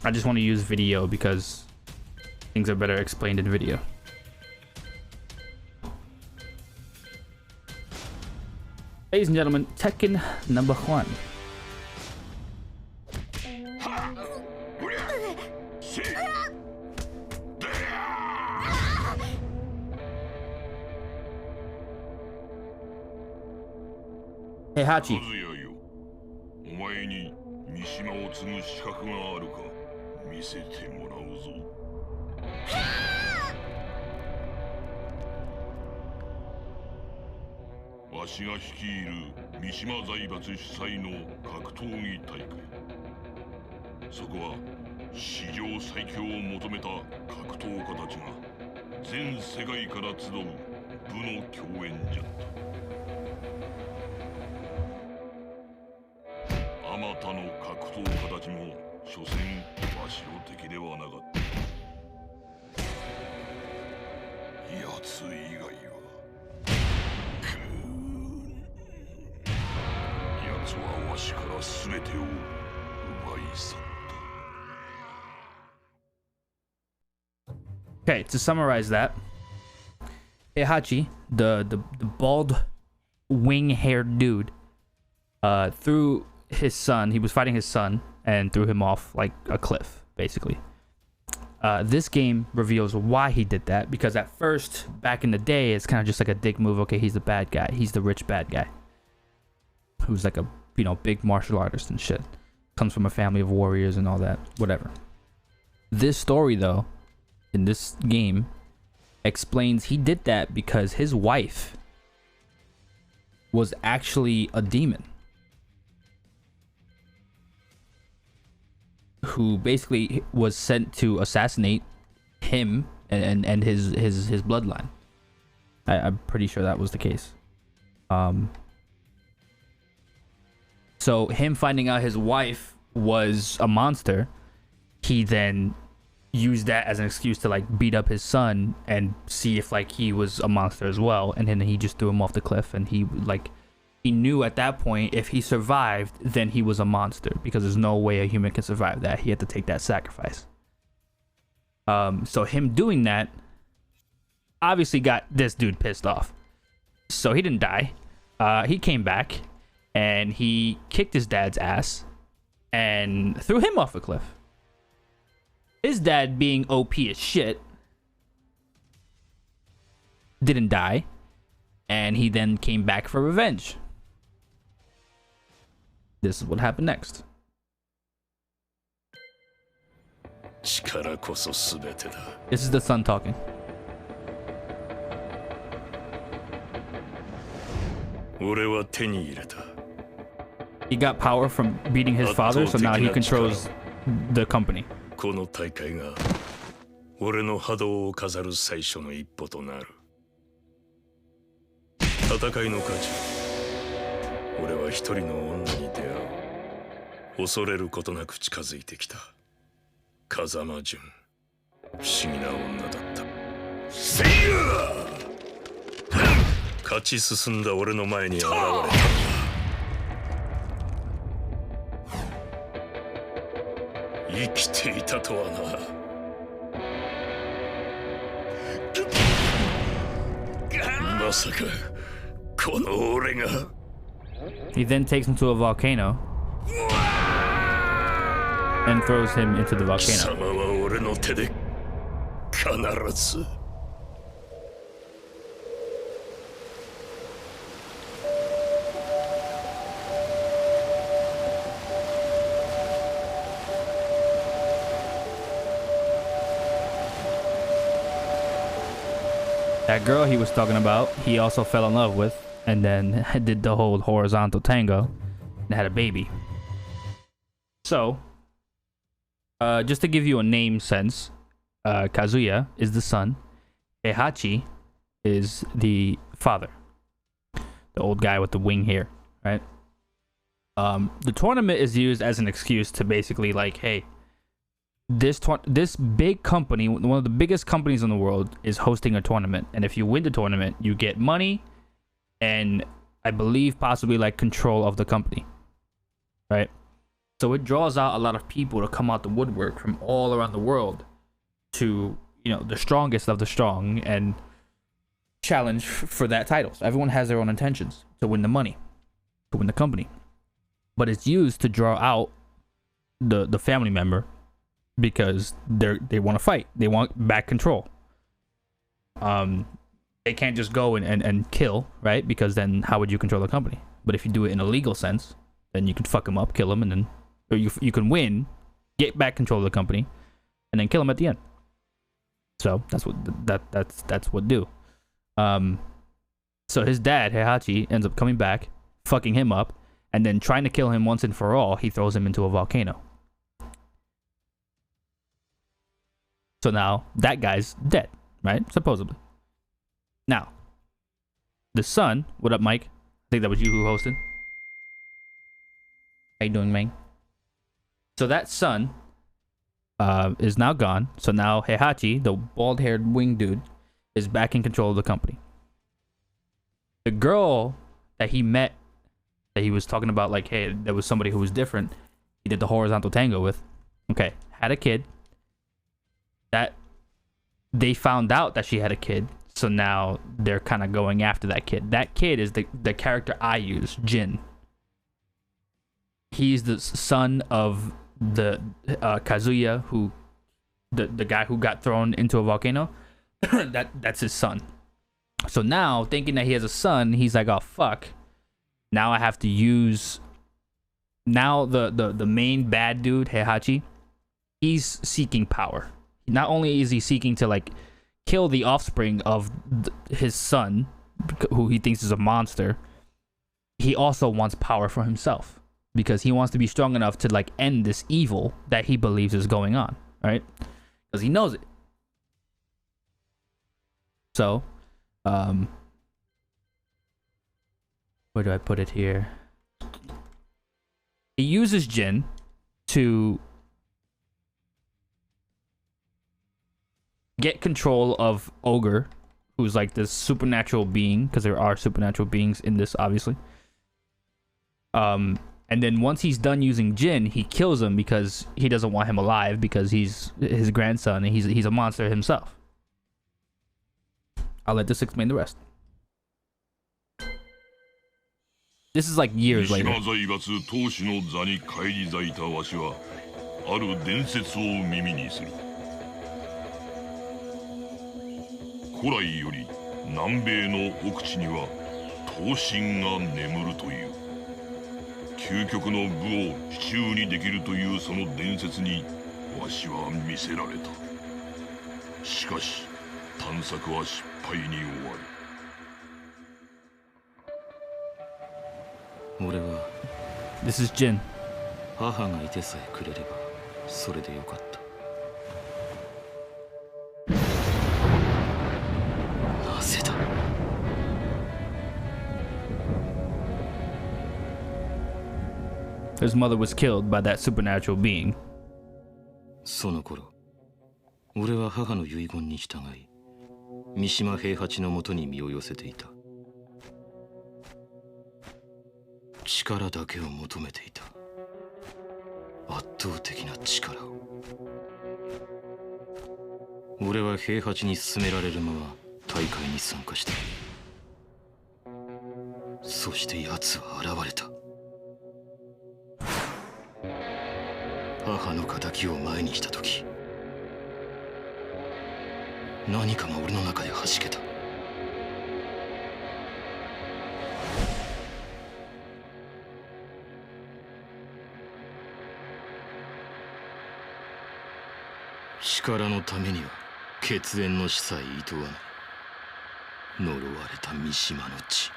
I just want to use video because things are better explained in video. Ladies and gentlemen, Tekken number 1. Hey Hachi. お前に三島を継ぐ資格があるか見せてもらうぞ。わしが率いる三島財閥主催の格闘技大会。そこは史上最強を求めた格闘家たちが全世界から集う部の共演じゃった。あまたの格闘家たちも所詮わしの敵ではなかった。奴以外は奴はわしから全てを奪い去った。 Okay, to summarize that, Heihachi, the bald wing-haired dude, threw his son, he was fighting his son and threw him off like a cliff, basically. This game reveals why he did that, because at first, back in the day, it's kind of just like a dick move. Okay, he's the bad guy. He's the rich bad guy who's like a, you know, big martial artist and shit. Comes from a family of warriors and all that, whatever. This story, though, in this game, explains he did that because his wife was actually a demon who basically was sent to assassinate him and his bloodline. I'm pretty sure that was the case. So him finding out his wife was a monster, he then used that as an excuse to like beat up his son and see if like he was a monster as well, and then he just threw him off the cliff. And he knew at that point if he survived, then he was a monster, because there's no way a human can survive that. He had to take that sacrifice. So him doing that obviously got this dude pissed off. So he didn't die. He came back and he kicked his dad's ass and threw him off a cliff. His dad, being OP as shit, didn't die, and he then came back for revenge. This is what happened next. 力こそ全てだ。 This is the son talking. 俺は手に入れた。 He got power from beating his father, so now he controls the company. この大会が俺の波動を飾る最初の一歩となる。戦いの価値、俺は一人の女に出会う。恐れることなく近づいてきた。風間純、不思議な女だった。せいや！勝ち進んだ俺の前に現れた。生きていたとはな。まさかこの俺が。 He then takes him to a volcano and throws him into the 貴 volcano. 様は俺の手で必ず。 That girl he was talking about, he also fell in love with, and then did the whole horizontal tango and had a baby. So, just to give you a name sense, Kazuya is the son, Heihachi is the father, the old guy with the wing hair, right? The tournament is used as an excuse to basically like, hey, this big company, one of the biggest companies in the world, is hosting a tournament, and if you win the tournament, you get money and I believe possibly like control of the company, right? So it draws out a lot of people to come out the woodwork from all around the world to, the strongest of the strong and challenge for that title. So everyone has their own intentions to win the money, to win the company. But it's used to draw out the family member because they want to fight. They want back control. They can't just go and kill, right? Because then how would you control the company? But if you do it in a legal sense, then you can fuck them up, kill them, and then or you can win, get back control of the company, and then kill them at the end. So that's what do. So his dad Heihachi ends up coming back, fucking him up, and then trying to kill him once and for all. He throws him into a volcano. So now that guy's dead, right? Supposedly. Now, the son, what up, Mike? I think that was you who hosted. How you doing, man? So that son is now gone. So now Heihachi, the bald-haired winged dude, is back in control of the company. The girl that he met, that he was talking about, like, hey, there was somebody who was different, he did the horizontal tango with, okay, had a kid. That they found out that she had a kid, so now they're kind of going after that kid. That kid is the character I use, Jin. He's the son of the Kazuya, who the guy who got thrown into a volcano. That's his son. So now, thinking that he has a son, he's like, oh fuck, now I have to use. Now the main bad dude, Heihachi, he's seeking power. Not only is he seeking to like kill the offspring of his son, who he thinks is a monster, he also wants power for himself because he wants to be strong enough to like end this evil that he believes is going on, right? Because he knows it. So, where do I put it here? He uses Jin to get control of Ogre, who's like this supernatural being, because there are supernatural beings in this, obviously. And then once he's done using Jin, he kills him because he doesn't want him alive because he's his grandson and he's a monster himself. I'll let this explain the rest. This is like years later. 古来より南米の奥地には刀身が眠るという究極の武を手中にできるというその伝説にわしは見せられた。しかし探索は失敗に終わる。俺は This is Jin. 母がいてさえくれればそれでよかった。 His mother was killed by that supernatural being. その頃、俺は母の遺言に従い、三島平八のもとに身を寄せていた。力だけを求めていた。圧倒的な力を。俺は平八に勧められるまま大会に参加した。そして奴は現れた。 母の仇を前にした時、何かが俺の中で弾けた。力のためには血縁の死さえ厭わない。呪われた三島の血。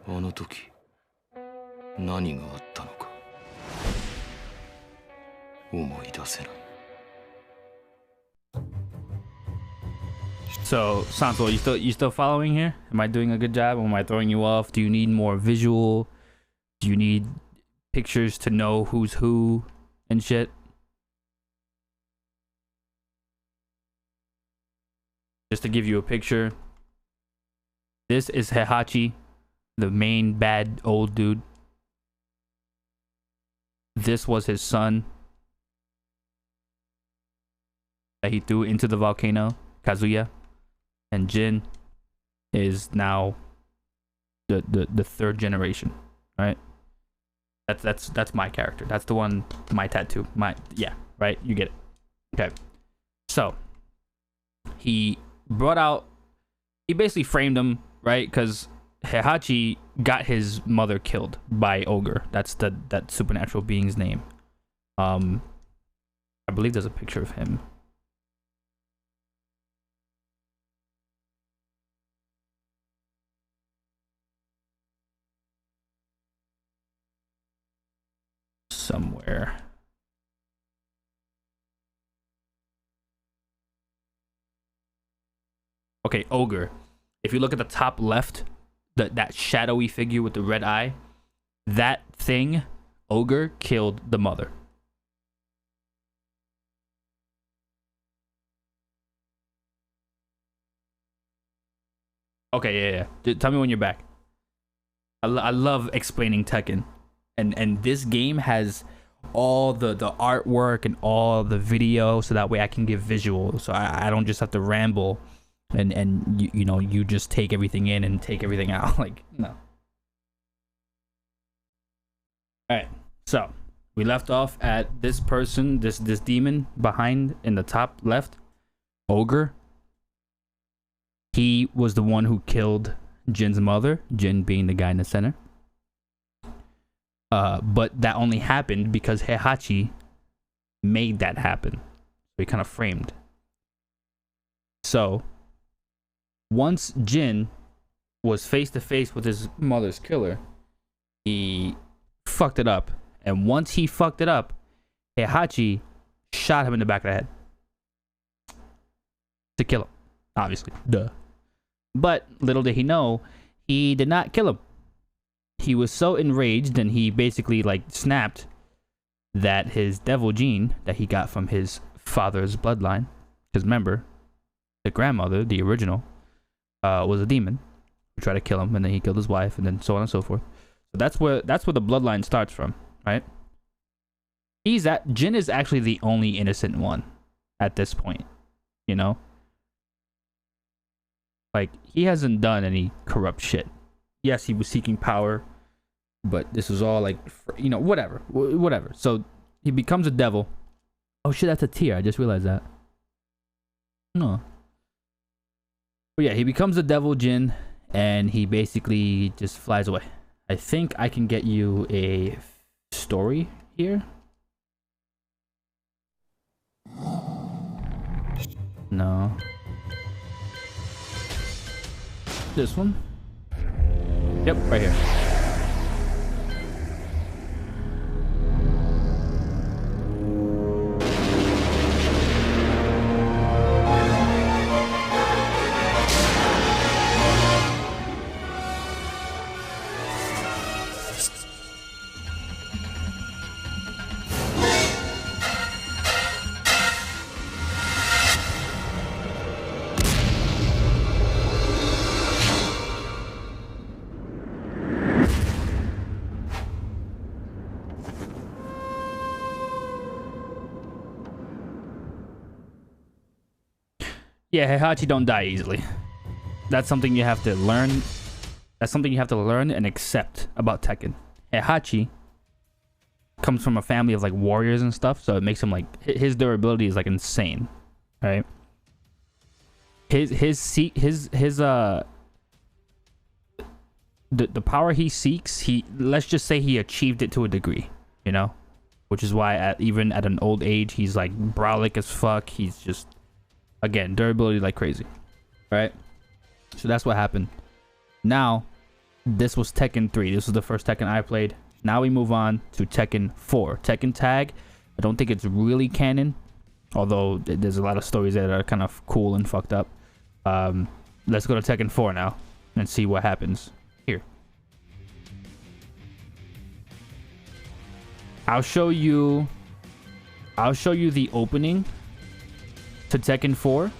あの時。 何があったのか思い出せない。 So, Santo, you still following here? Am I doing a good job? Or am I throwing you off? Do you need more visual? Do you need pictures to know who's who and shit? Just to give you a picture, this is Heihachi. the main bad old dude. This was his son that he threw into the volcano, Kazuya. And Jin is now the third generation, right? That's my character. That's the one, my tattoo. Yeah, right? You get it. Okay. So he basically framed him, right? Because Heihachi got his mother killed by Ogre. That's that supernatural being's name. I believe there's a picture of him. Somewhere. Okay, Ogre. If you look at the top left, that shadowy figure with the red eye, that thing, Ogre, killed the mother. Okay, yeah. Tell me when you're back. I love explaining Tekken. And this game has all the artwork and all the video, so that way I can give visuals, so I don't just have to ramble and you just take everything in and take everything out. Like, no. Alright, so we left off at this person, this demon behind in the top left, Ogre. He was the one who killed Jin's mother, Jin being the guy in the center. But that only happened because Heihachi made that happen. So he kind of framed. So once Jin was face to face with his mother's killer, he fucked it up. And once he fucked it up, Heihachi shot him in the back of the head to kill him. Obviously, duh. But little did he know, he did not kill him. He was so enraged, and he basically like snapped, that his devil gene that he got from his father's bloodline, because remember, the grandmother, the original, was a demon who tried to kill him, and then he killed his wife, and then so on and so forth. So that's where the bloodline starts from, right? Jin is actually the only innocent one at this point, you know? Like, he hasn't done any corrupt shit. Yes, he was seeking power, but this was all like, whatever. So he becomes a devil. Oh shit, that's a tear. I just realized that. No. But yeah, he becomes a devil Jin, and he basically just flies away. I think I can get you a story here. No. This one? Yep, right here. Yeah, Heihachi don't die easily. That's something you have to learn. That's something you have to learn and accept about Tekken. Heihachi comes from a family of like warriors and stuff, so it makes him like, his durability is like insane, right? The power he seeks, let's just say he achieved it to a degree, you know, which is why even at an old age he's like brolic as fuck. He's just, again, durability like crazy, right? So that's what happened. Now, this was Tekken 3. This was the first Tekken I played. Now we move on to Tekken 4. Tekken Tag, I don't think it's really canon, although there's a lot of stories that are kind of cool and fucked up. Let's go to Tekken 4 now and see what happens here. I'll show you the opening to Tekken 4,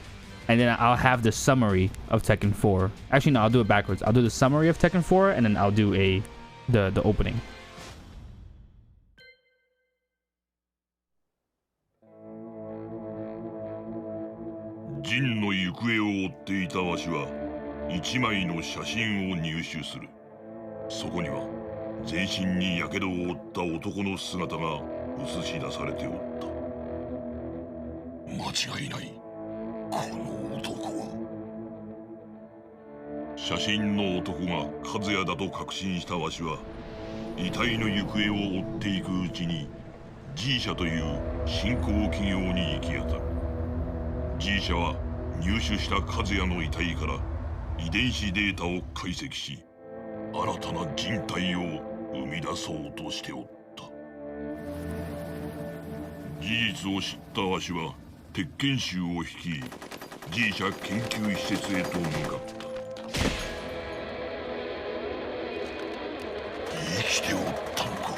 and then I'll have the summary of Tekken 4. Actually, no, I'll do it backwards. I'll do the summary of Tekken 4, and then I'll do the opening. ジンの行方を追っていたわしは一枚の写真を入手する。そこには全身に火傷を負った男の姿が映し出されておった。間違いない。この男は。写真の男が和也だと確信したわしは遺体の行方を追っていくうちに G 社という新興企業に行き当たる。 G 社は入手した和也の遺体から遺伝子データを解析し新たな人体を生み出そうとしておった。事実を知ったわしは鉄拳衆を率い G 社研究施設へと向かった。生きておったのか。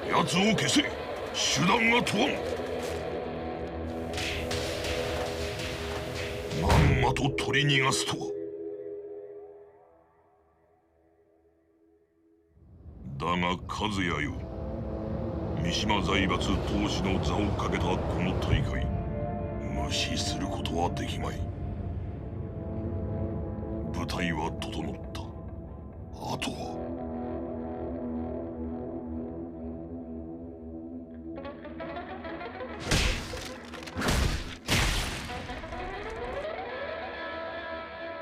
奴を消せ。手段が問わん。まんまと取り逃がすとは。だが和也よ、三島財閥当主の座をかけたこの大会、無視することはできまい。舞台は整った。あとは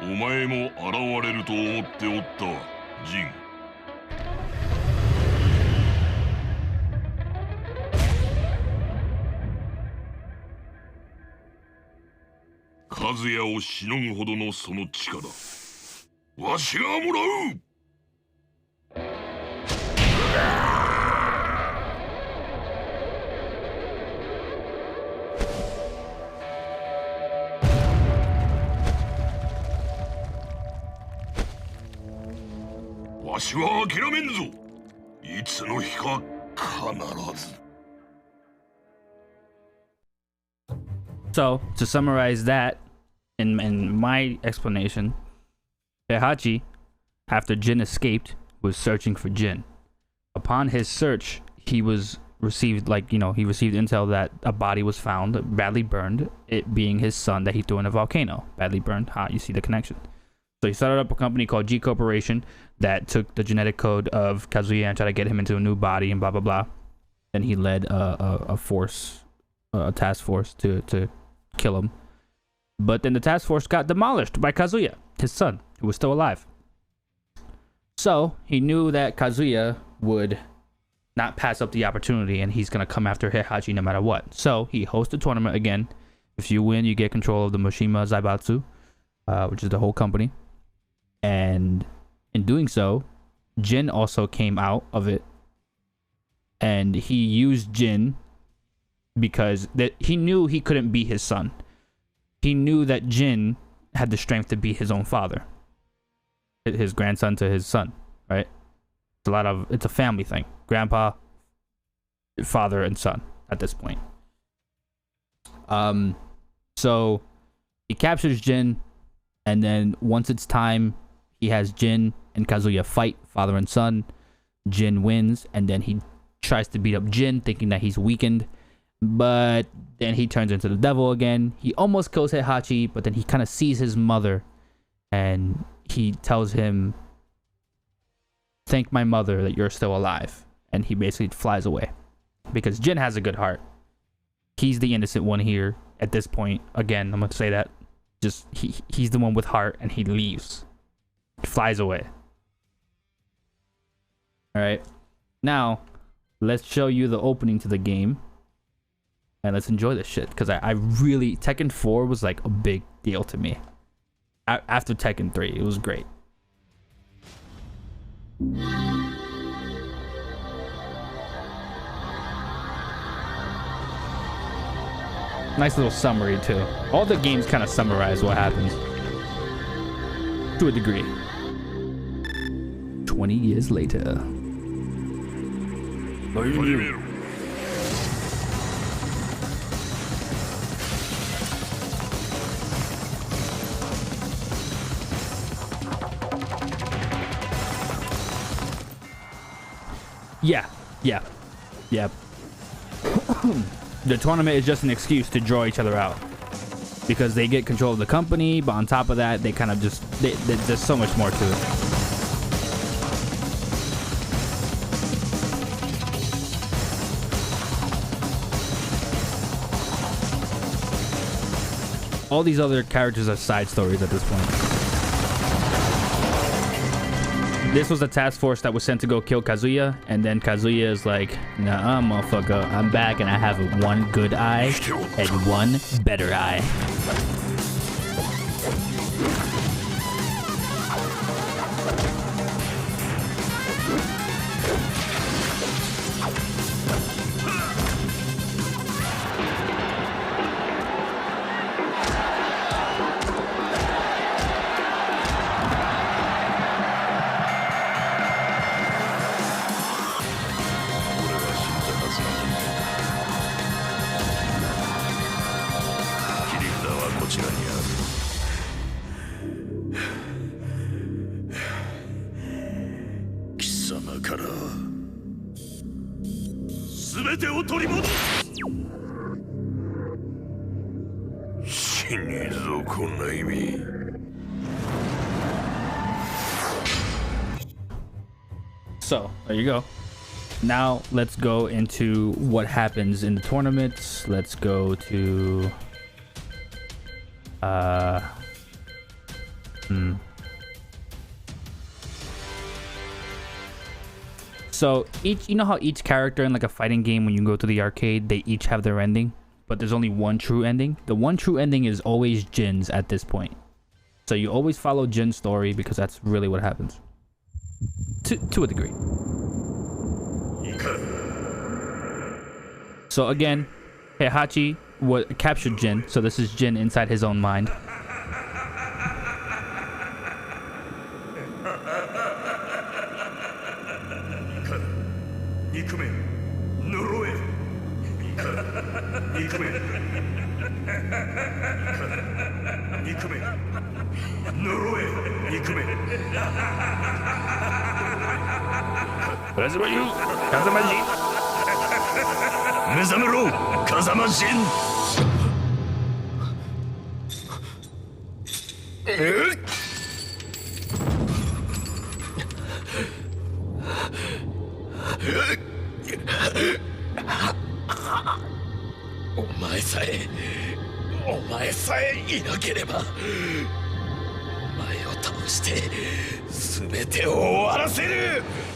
お前も現れると思っておったわ、ジン。和也をしのぐほどのその力、わしがもらう。わしは諦めんぞ。いつの日か必ず。 So, to summarize that, in my explanation, Heihachi, after Jin escaped, was searching for Jin. Upon his search, he received intel that a body was found, badly burned, it being his son that he threw in a volcano. Badly burned. You see the connection. So he started up a company called G Corporation that took the genetic code of Kazuya and tried to get him into a new body and blah, blah, blah. Then he led a task force to kill him. But then the task force got demolished by Kazuya, his son, who was still alive. So he knew that Kazuya would not pass up the opportunity and he's going to come after Heihachi no matter what. So he hosts a tournament again. If you win, you get control of the Mishima Zaibatsu, which is the whole company. And in doing so, Jin also came out of it. And he used Jin because he knew he couldn't be his son. He knew that Jin had the strength to be his own father, his grandson to his son, right? It's a family thing. Grandpa, father, and son at this point. So he captures Jin, and then once it's time, he has Jin and Kazuya fight, father and son. Jin wins, and then he tries to beat up Jin, thinking that he's weakened. But then he turns into the devil again. He almost kills Heihachi, but then he kind of sees his mother and he tells him, "Thank my mother that you're still alive." And he basically flies away because Jin has a good heart. He's the innocent one here at this point. Again, I'm going to say that. Just he's the one with heart, and he leaves. He flies away. All right. Now, let's show you the opening to the game. And let's enjoy this shit, because I really, Tekken 4 was like a big deal to me. After Tekken 3, it was great. Nice little summary too. All the games kind of summarize what happens to a degree. 20 years later. Yeah, yeah, yeah. The tournament is just an excuse to draw each other out because they get control of the company, but on top of that, they kind of just there's so much more to it. All these other characters are side stories at this point. This was a task force that was sent to go kill Kazuya, and then Kazuya is like, nah, motherfucker, I'm back and I have one good eye and one better eye. So there you go. Now let's go into what happens in the tournaments. Let's go to So each, you know how each character in like a fighting game, when you go to the arcade, they each have their ending, but there's only one true ending. The one true ending is always Jin's at this point. So you always follow Jin's story because that's really what happens. To a degree. So again, Heihachi captured Jin, so this is Jin inside his own mind.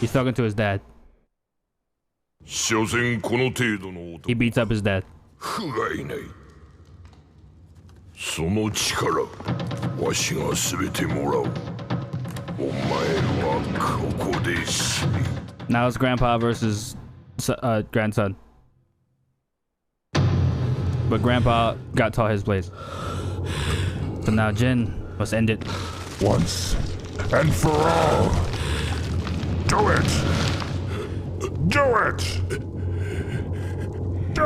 He's talking to his dad. He beats up his dad. Now it's grandpa versus grandson. But grandpa got taught his place. So now Jin must end it. Once and for all. Do it! Do it! Do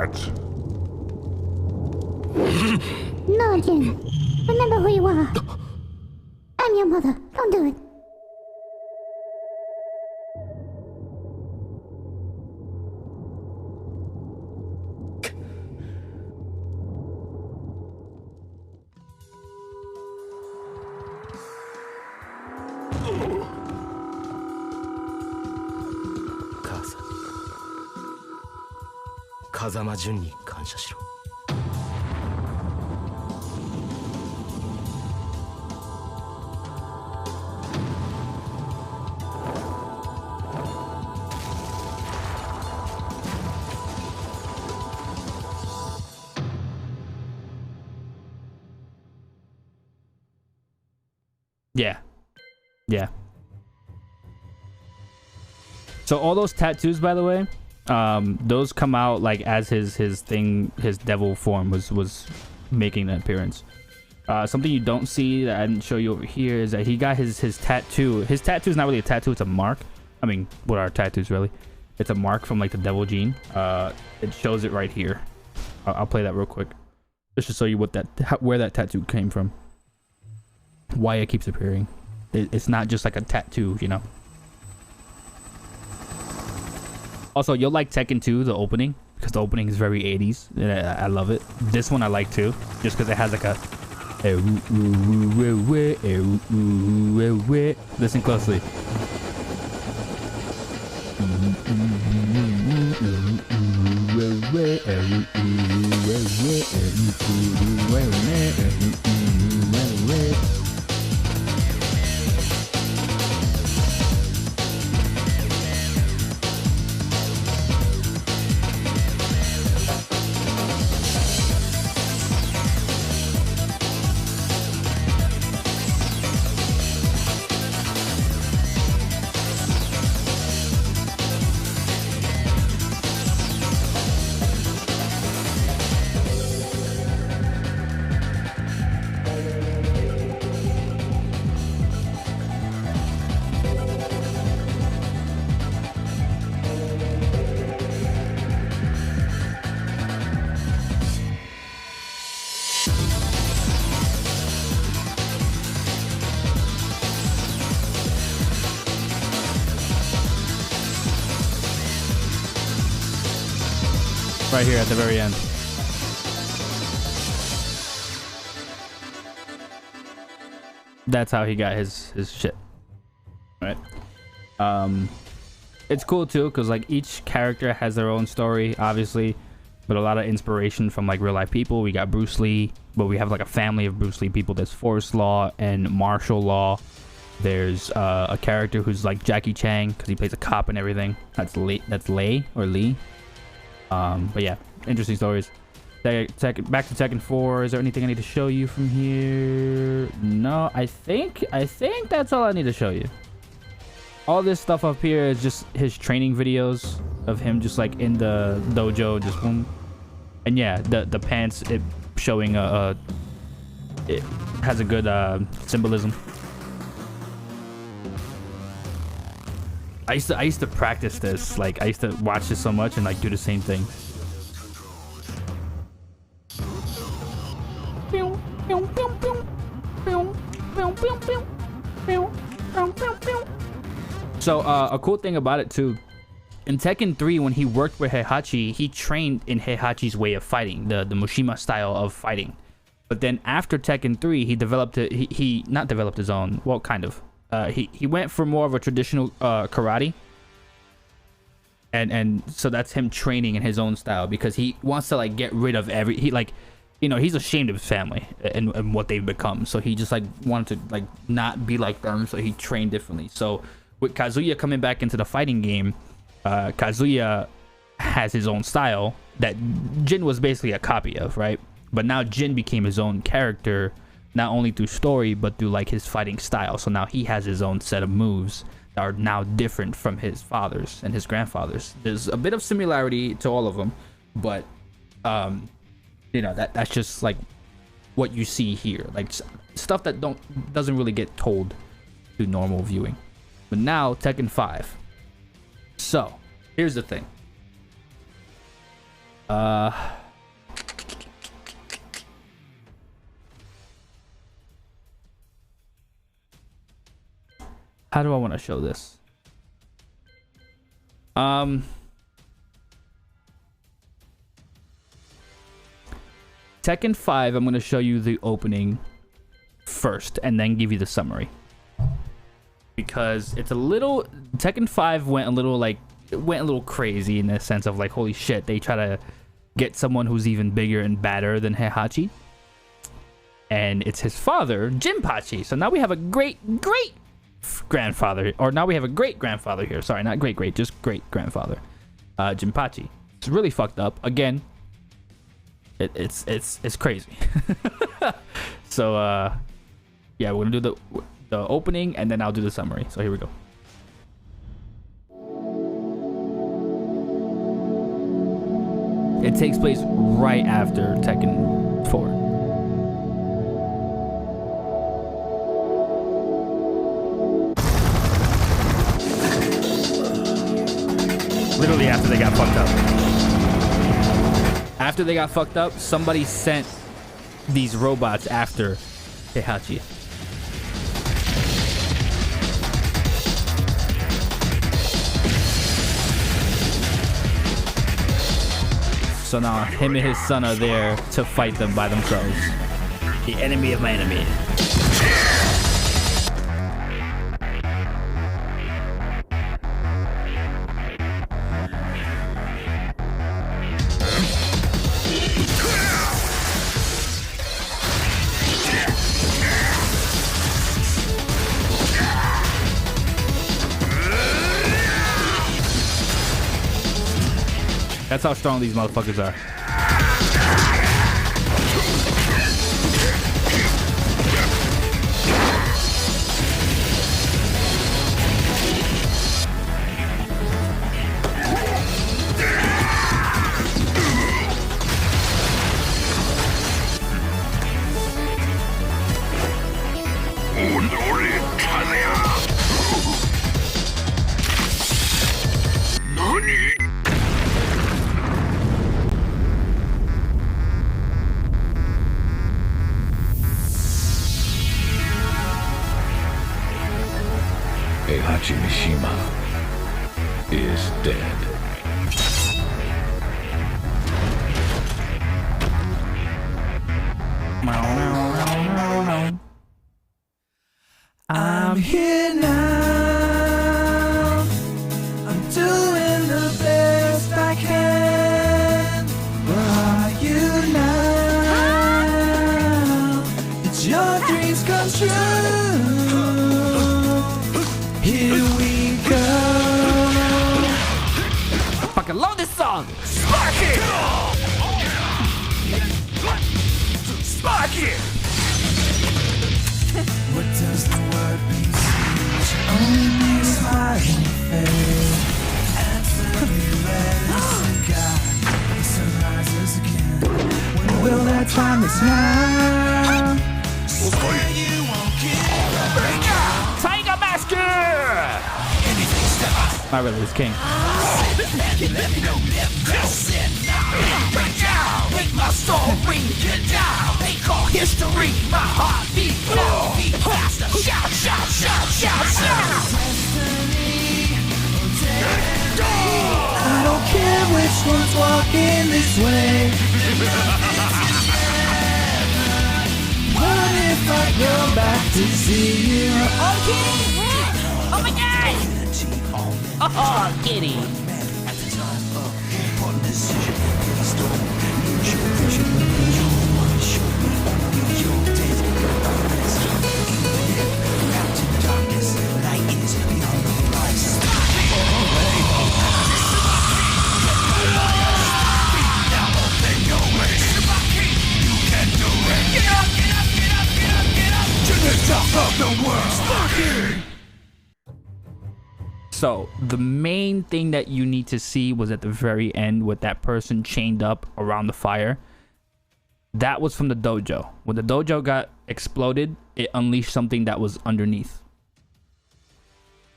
it! No, Jin. Remember who you are. I'm your mother. Don't do it. Yeah. So all those tattoos, by the way, those come out like as his devil form was making an appearance. Something you don't see that I didn't show you over here is that he got his tattoo. His tattoo is not really a tattoo; it's a mark. I mean, what are tattoos really? It's a mark from like the devil gene. It shows it right here. I'll play that real quick, just to show you where that tattoo came from. Why it keeps appearing. It's not just like a tattoo, you know. Also, you'll like Tekken 2, the opening, because the opening is very 80s. I love it. This one I like too, just because it has like a... Listen closely. Right here at the very end. That's how he got his shit. Right. It's cool too, because like each character has their own story, obviously, but a lot of inspiration from like real life people. We got Bruce Lee, but we have like a family of Bruce Lee people. There's force law and martial law. There's a character who's like Jackie Chan because he plays a cop and everything. That's Lei or Lee. But yeah, interesting stories. Back to Tekken 4. Is there anything I need to show you from here? No, I think that's all I need to show you. All this stuff up here is just his training videos of him just like in the dojo, just boom. And yeah, the pants, it showing it has a good symbolism. I used to practice this. Like I used to watch this so much and like do the same thing. So a cool thing about it too, in Tekken 3 when he worked with Heihachi, he trained in Heihachi's way of fighting, the Mushima style of fighting. But then after Tekken 3, he developed it. He not developed his own. Well, kind of. He went for more of a traditional karate, and so that's him training in his own style because he wants to like get rid of he's ashamed of his family and what they've become, so he just like wanted to like not be like them, so he trained differently. So with Kazuya coming back into the fighting game, Kazuya has his own style that Jin was basically a copy of, right? But now Jin became his own character, not only through story, but through like his fighting style. So now he has his own set of moves that are now different from his father's and his grandfather's. There's a bit of similarity to all of them, but that's just like what you see here, like stuff that doesn't really get told through normal viewing. But now Tekken 5. So here's the thing. How do I want to show this? Tekken 5, I'm going to show you the opening first and then give you the summary. Because it's a little... Tekken 5 went a little crazy in the sense of like, holy shit, they try to get someone who's even bigger and badder than Heihachi. And it's his father, Jinpachi. So now we have a great grandfather, or now we have a great grandfather here. Sorry, not great, just great grandfather, Jinpachi. It's really fucked up. Again, it's crazy. So yeah, we're gonna do the opening and then I'll do the summary. So here we go. It takes place right after Tekken 4. Literally after they got fucked up. After they got fucked up, somebody sent these robots after Heihachi. So now him and his son are there to fight them by themselves. The enemy of my enemy. That's how strong these motherfuckers are. Heihachi Mishima is dead. I'm here now. I'm doing the best I can. Where are you now? It's your dreams come true. Here we go. I fucking love this song. Spark it! Spark it! What does the word mean? Only mean a smiling face. Answer me, listen, God. The sun rises again. When will that time is now? Swear you won't give up. Tiger Master! Not really, it's King. Make my story get down. Make all history. My heart beat loud, beat faster. Shout, shout, shout, shout, shout. I don't care which one's walking this way. What if I go back to see you? Okay. Oh my god! Oh, kitty. So the main thing that you need to see was at the very end with that person chained up around the fire. That was from the dojo. When the dojo got exploded, it unleashed something that was underneath.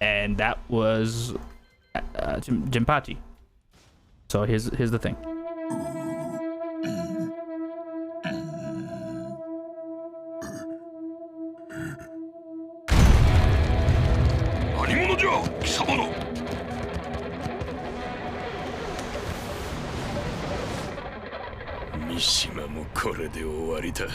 And that was Jinpachi. So here's the thing. 何者じゃ貴様の三島もこれで終わりだ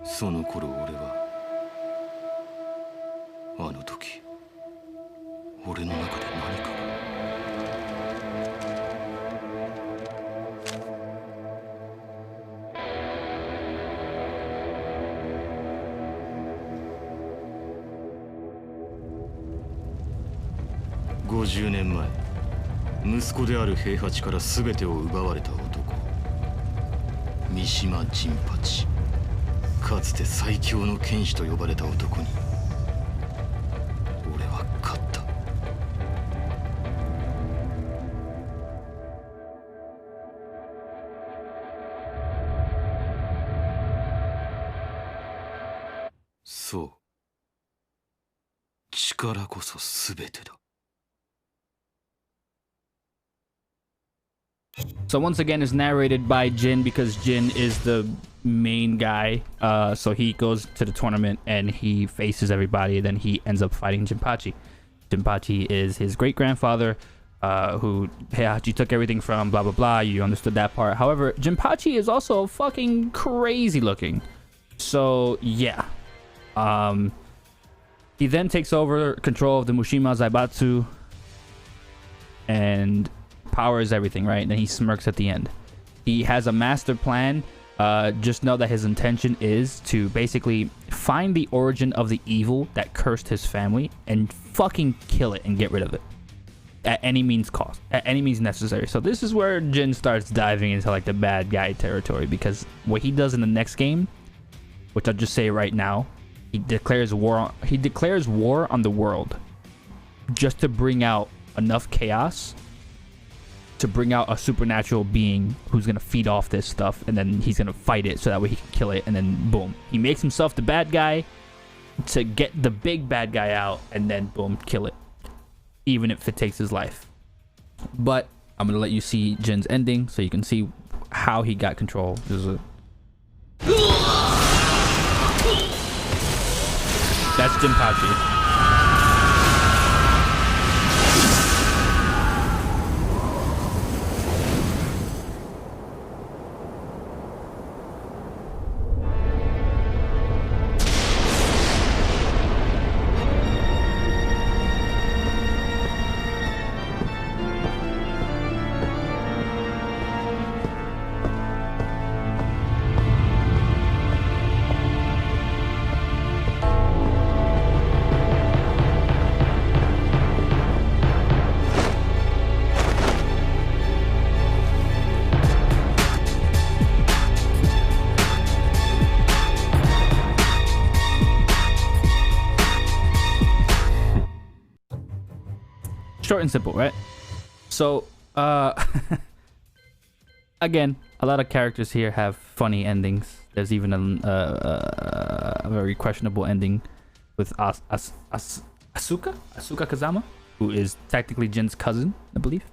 その頃俺はあの時俺の中で何かが50年前息子である平八から全てを奪われた男三島陣八かつて最強の剣士と呼ばれた男に俺は勝ったそう力こそ全てだ So once again, it's narrated by Jin because Jin is the main guy. So he goes to the tournament and he faces everybody. Then he ends up fighting Jinpachi. Jinpachi is his great grandfather, who Heihachi took everything from. Blah blah blah. You understood that part. However, Jinpachi is also fucking crazy looking. So yeah, he then takes over control of the Mushima Zaibatsu and powers everything, right? And then he smirks at the end. He has a master plan. Just know that his intention is to basically find the origin of the evil that cursed his family and fucking kill it and get rid of it at any means necessary. So this is where Jin starts diving into like the bad guy territory, because what he does in the next game, which I'll just say right now, he declares war on the world just to bring out enough chaos to bring out a supernatural being who's gonna feed off this stuff, and then he's gonna fight it so that way he can kill it, and then boom, he makes himself the bad guy to get the big bad guy out, and then boom, kill it, even if it takes his life. But I'm gonna let you see Jin's ending so you can see how he got control. That's Jinpachi. Short and simple, right? So again, a lot of characters here have funny endings. There's even a very questionable ending with Asuka Kazama, who is technically Jin's cousin, I believe.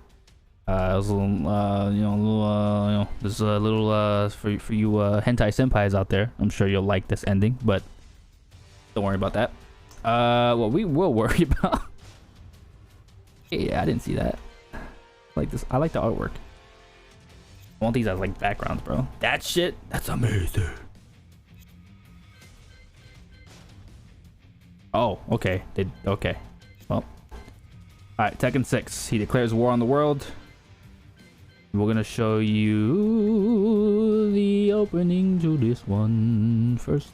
There's a little for you hentai senpais out there. I'm sure you'll like this ending, but don't worry about that. What we will worry about. Yeah, I didn't see that. Like this, I like the artwork. I want these as like backgrounds, bro. That shit, that's amazing. Oh, okay. Okay. Well, all right. Tekken 6. He declares war on the world. We're gonna show you the opening to this one first.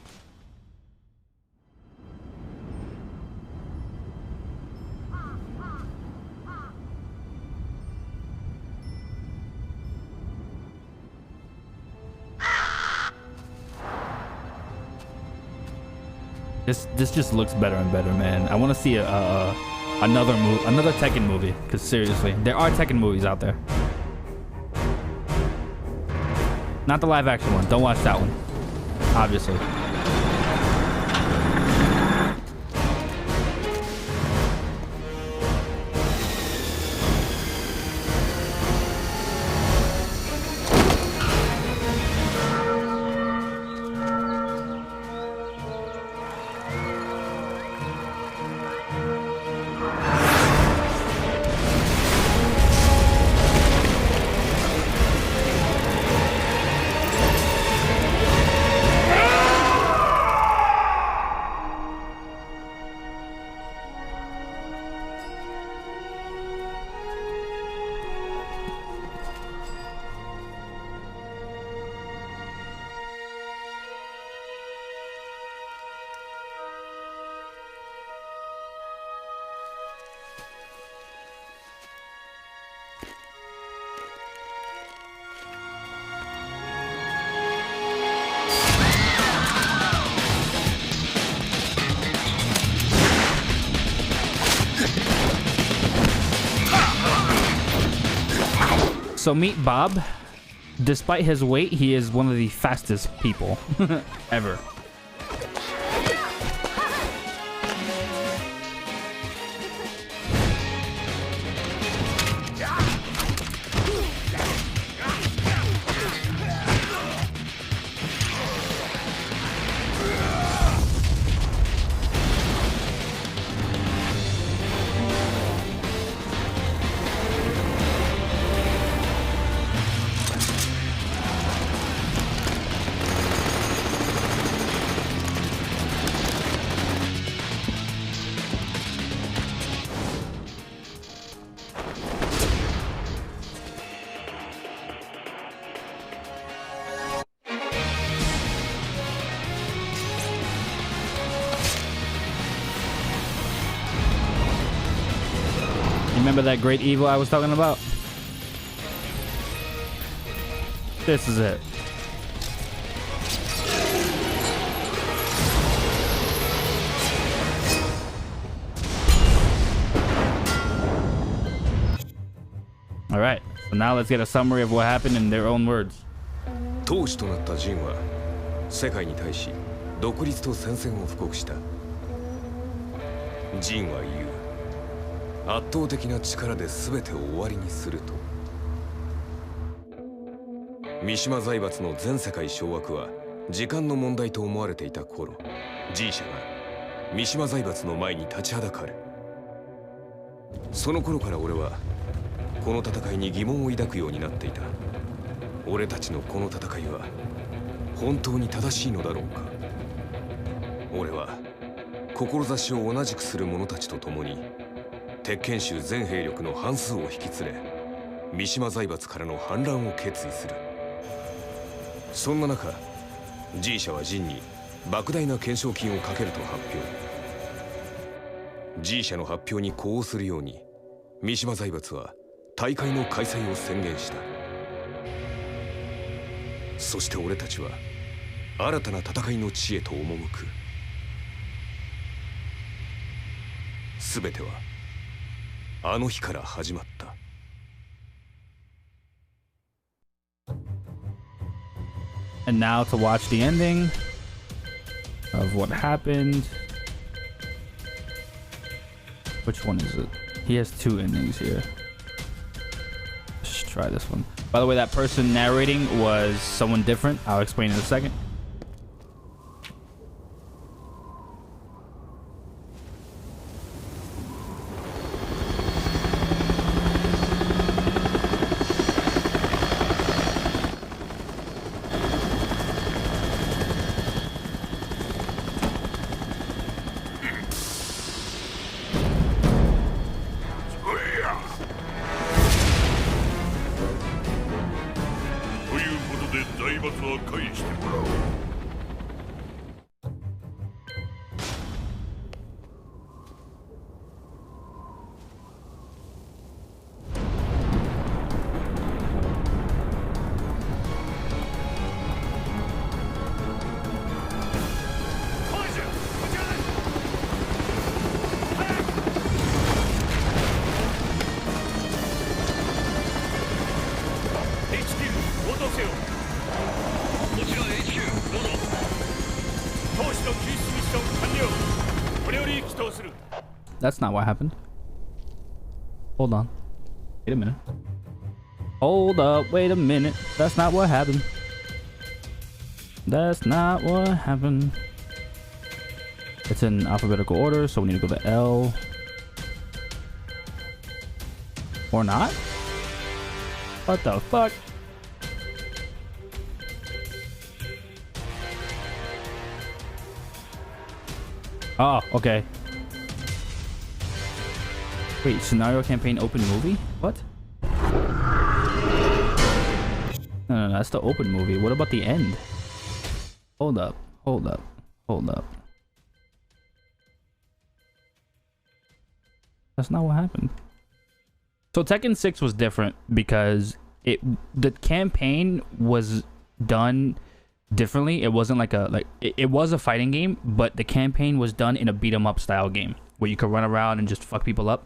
This just looks better and better, man. I want to see another Tekken movie, because seriously, there are Tekken movies out there. Not the live action one. Don't watch that one, obviously. So meet Bob. Despite his weight, he is one of the fastest people ever. Remember that great evil I was talking about? This is it. All right, so now let's get a summary of what happened in their own words. 当主となったジンは世界に対し独立と宣戦を布告した。ジンは言う。圧倒的な力で全てを終わりにすると。三島財閥の全世界掌握は時間の問題と思われていた頃、G 社が三島財閥の前に立ちはだかる。その頃から俺はこの戦いに疑問を抱くようになっていた。俺たちのこの戦いは本当に正しいのだろうか。俺は志を同じくする者たちと共に鉄拳州全兵力の半数を引き連れ、三島財閥からの反乱を決意する。そんな中 G 社はジンに莫大な懸賞金をかけると発表。 G 社の発表に呼応するように三島財閥は大会の開催を宣言した。そして俺たちは新たな戦いの地へと赴く。全てはあの日から始まった。 And now to watch the ending of what happened. Which one is it? He has two endings here. Let's try this one. By the way, that person narrating was someone different. I'll explain in a second. That's not what happened. Hold on. Wait a minute. Hold up. Wait a minute. That's not what happened. That's not what happened. It's in alphabetical order, so we need to go to L. Or not? What the fuck? Oh, okay. Wait, scenario campaign open movie? What? No, that's the open movie. What about the end? Hold up, hold up, hold up. That's not what happened. So Tekken 6 was different because the campaign was done differently. It wasn't like it was a fighting game, but the campaign was done in a beat 'em up style game where you could run around and just fuck people up.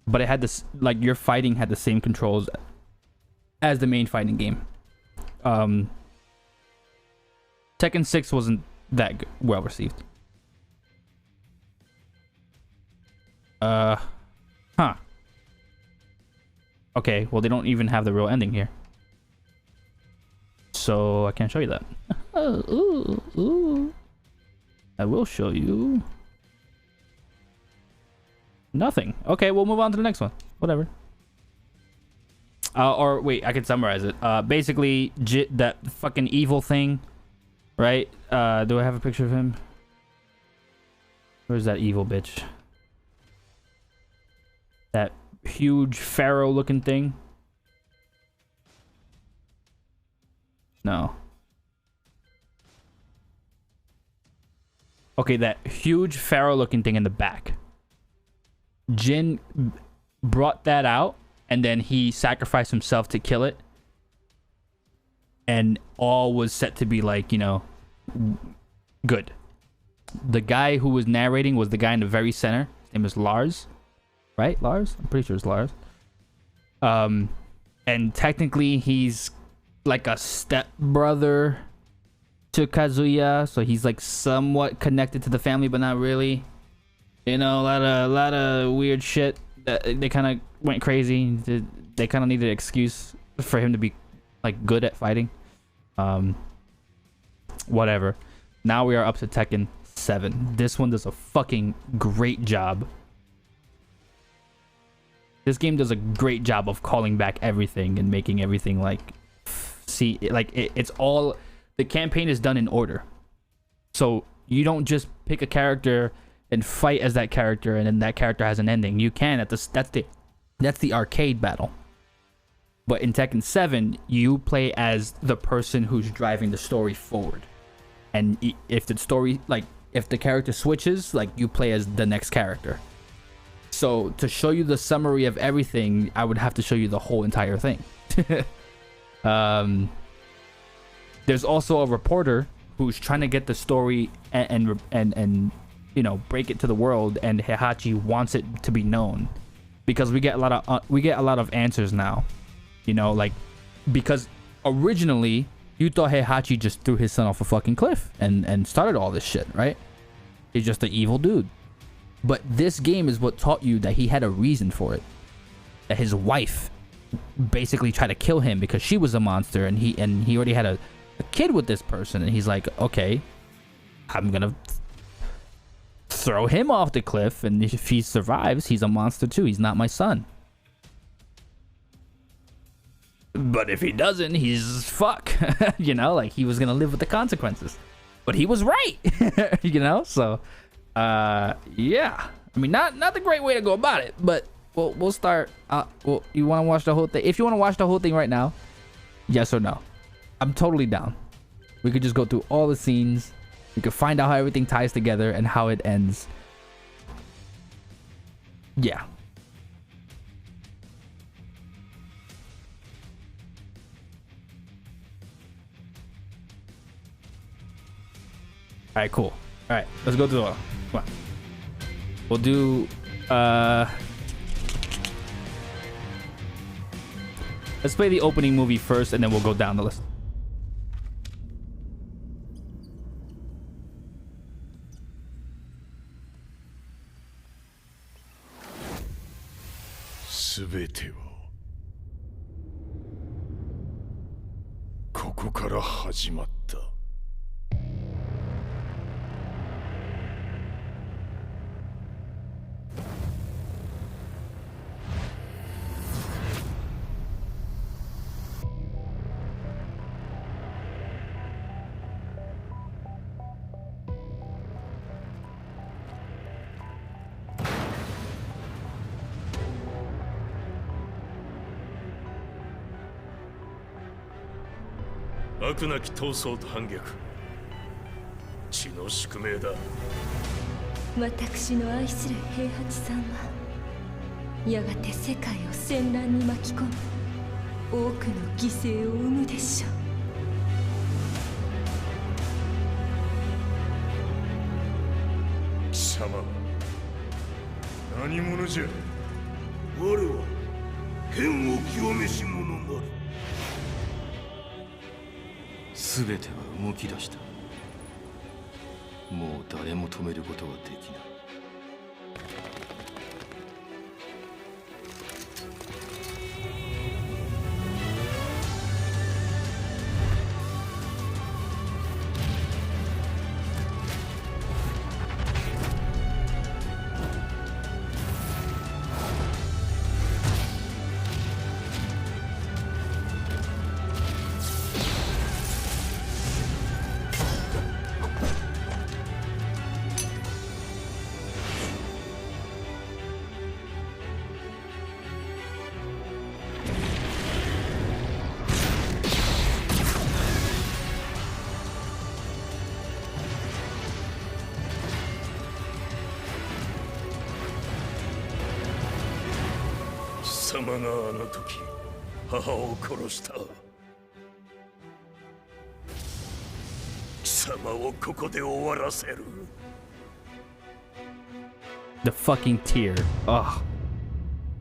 But it had this, like, your fighting had the same controls as the main fighting game. Tekken 6 wasn't that well received. Huh. Okay, well, they don't even have the real ending here. So I can't show you that. Ooh. I will show you. Nothing. Okay, we'll move on to the next one. Whatever. Or wait, I can summarize it. Basically, that fucking evil thing, right? Do I have a picture of him? Where's that evil bitch? That huge pharaoh-looking thing. No. Okay, that huge pharaoh-looking thing in the back. Jin brought that out, and then he sacrificed himself to kill it, and all was set to be like, you know, good. The guy who was narrating was the guy in the very center. His name is Lars, right? Lars? I'm pretty sure it's Lars. And technically he's like a stepbrother to Kazuya, so he's like somewhat connected to the family, but not really. You know, a lot of weird shit. They kind of went crazy. They kind of needed an excuse for him to be like good at fighting. Whatever. Now we are up to Tekken 7. This one does a fucking great job. This game does a great job of calling back everything and making everything like it's all, the campaign is done in order. So you don't just pick a character and fight as that character and then that character has an ending. You can that's the arcade battle. But in Tekken 7, you play as the person who's driving the story forward. And if the story, like if the character switches, like you play as the next character. So to show you the summary of everything, I would have to show you the whole entire thing. There's also a reporter who's trying to get the story and you know, break it to the world, and Heihachi wants it to be known because we get a lot of answers now. You know, like, because originally you thought Heihachi just threw his son off a fucking cliff and started all this shit, right? He's just an evil dude. But this game is what taught you that he had a reason for it. That his wife basically tried to kill him because she was a monster, and he already had a kid with this person, and he's like, okay, I'm gonna throw him off the cliff, and if he survives, he's a monster too. He's not my son. But if he doesn't, he's fuck. You know, like he was gonna live with the consequences. But he was right. You know, so yeah. I mean, not the great way to go about it, but we'll start. Well, you want to watch the whole thing? If you want to watch the whole thing right now, yes or no? I'm totally down. We could just go through all the scenes. We could find out how everything ties together and how it ends. Yeah. All right, cool. All right, let's go through the. Come on. We'll do. Let's play the opening movie first, and then we'll go down the list. Everything ここから始まった。悪なき闘争と反逆、血の宿命だ。私の愛する平八さんはやがて世界を戦乱に巻き込み多くの犠牲を生むでしょう。貴様何者じゃ。我は剣を極めし者なる。全ては動き出した。もう誰も止めることはできない。様があの時母を殺した。貴様をここで終わらせる。 The fucking tear. Ugh.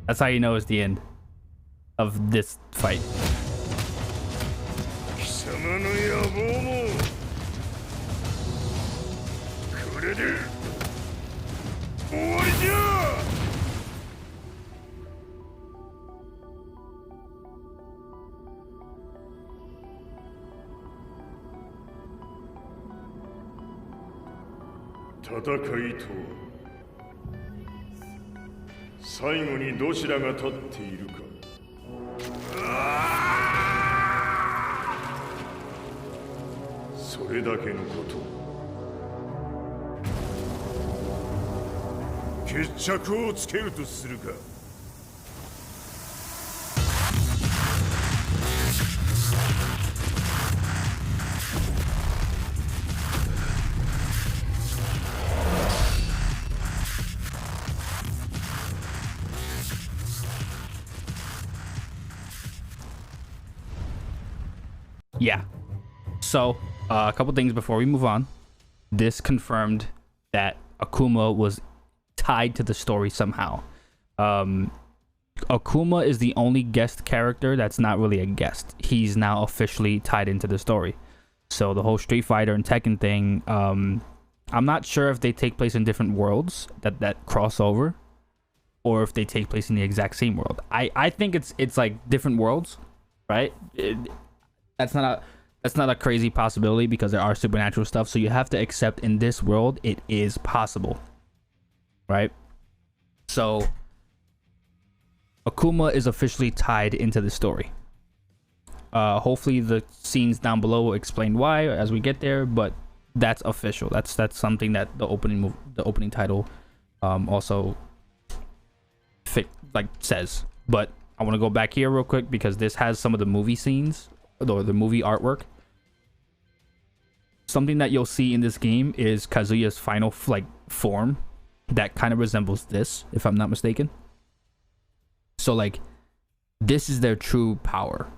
That's how you know it's the end of this fight. 貴様の野望もこれで終わりじゃ。戦いとは最後にどちらが立っているか。それだけのこと。決着をつけるとするか。Yeah. So, a couple things before we move on. This confirmed that Akuma was tied to the story somehow. Akuma is the only guest character that's not really a guest. He's now officially tied into the story. So the whole Street Fighter and Tekken thing, I'm not sure if they take place in different worlds that cross over, or if they take place in the exact same world. I think it's like different worlds, right? That's not a crazy possibility because there are supernatural stuff. So you have to accept in this world it is possible, right? So Akuma is officially tied into the story. Hopefully the scenes down below will explain why as we get there, but that's official. That's something that the opening title also says. But I want to go back here real quick because this has some of the movie scenes or the movie artwork. Something that you'll see in this game is Kazuya's final form that kind of resembles this, if I'm not mistaken. So like this is their true power.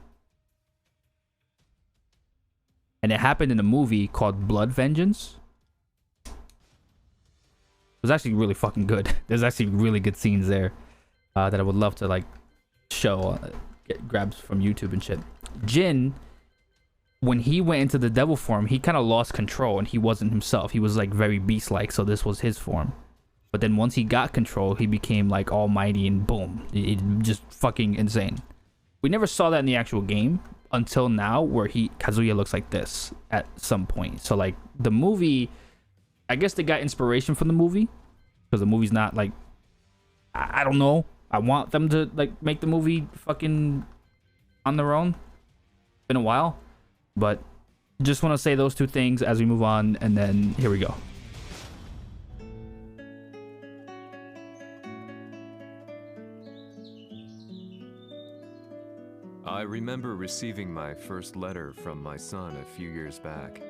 And it happened in a movie called Blood Vengeance. It was actually really fucking good. There's actually really good scenes there that I would love to like show, get grabs from YouTube and shit. Jin, when he went into the devil form, he kind of lost control and he wasn't himself. He was like very beast-like, so this was his form. But then once he got control, he became like almighty and boom, it just fucking insane. We never saw that in the actual game until now, where Kazuya looks like this at some point. So like the movie, I guess they got inspiration from the movie because the movie's not like, I don't know. I want them to like make the movie fucking on their own. Been a while, but just want to say those two things as we move on, and then here we go. I remember receiving my first letter from my son a few years back.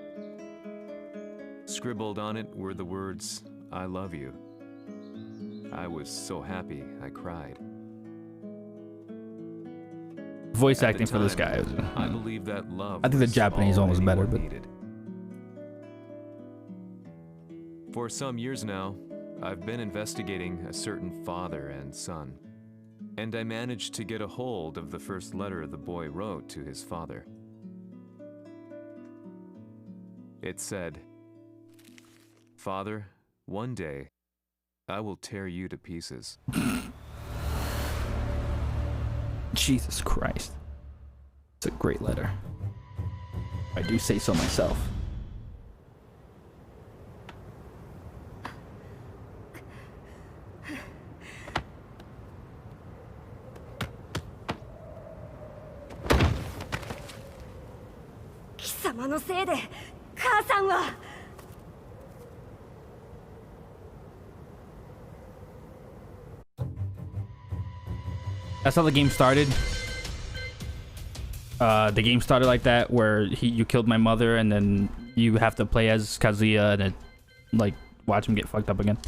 Scribbled on it were the words, "I love you." I was so happy I cried. Voice acting for this guy. I believe that love. I think the Japanese one was better, but needed. For some years now, I've been investigating a certain father and son, and I managed to get a hold of the first letter the boy wrote to his father. It said, "Father, one day, I will tear you to pieces." Jesus Christ. It's a great letter. I do say so myself. That's how the game started. The game started like that, where you killed my mother, and then you have to play as Kazuya, and like watch him get fucked up again.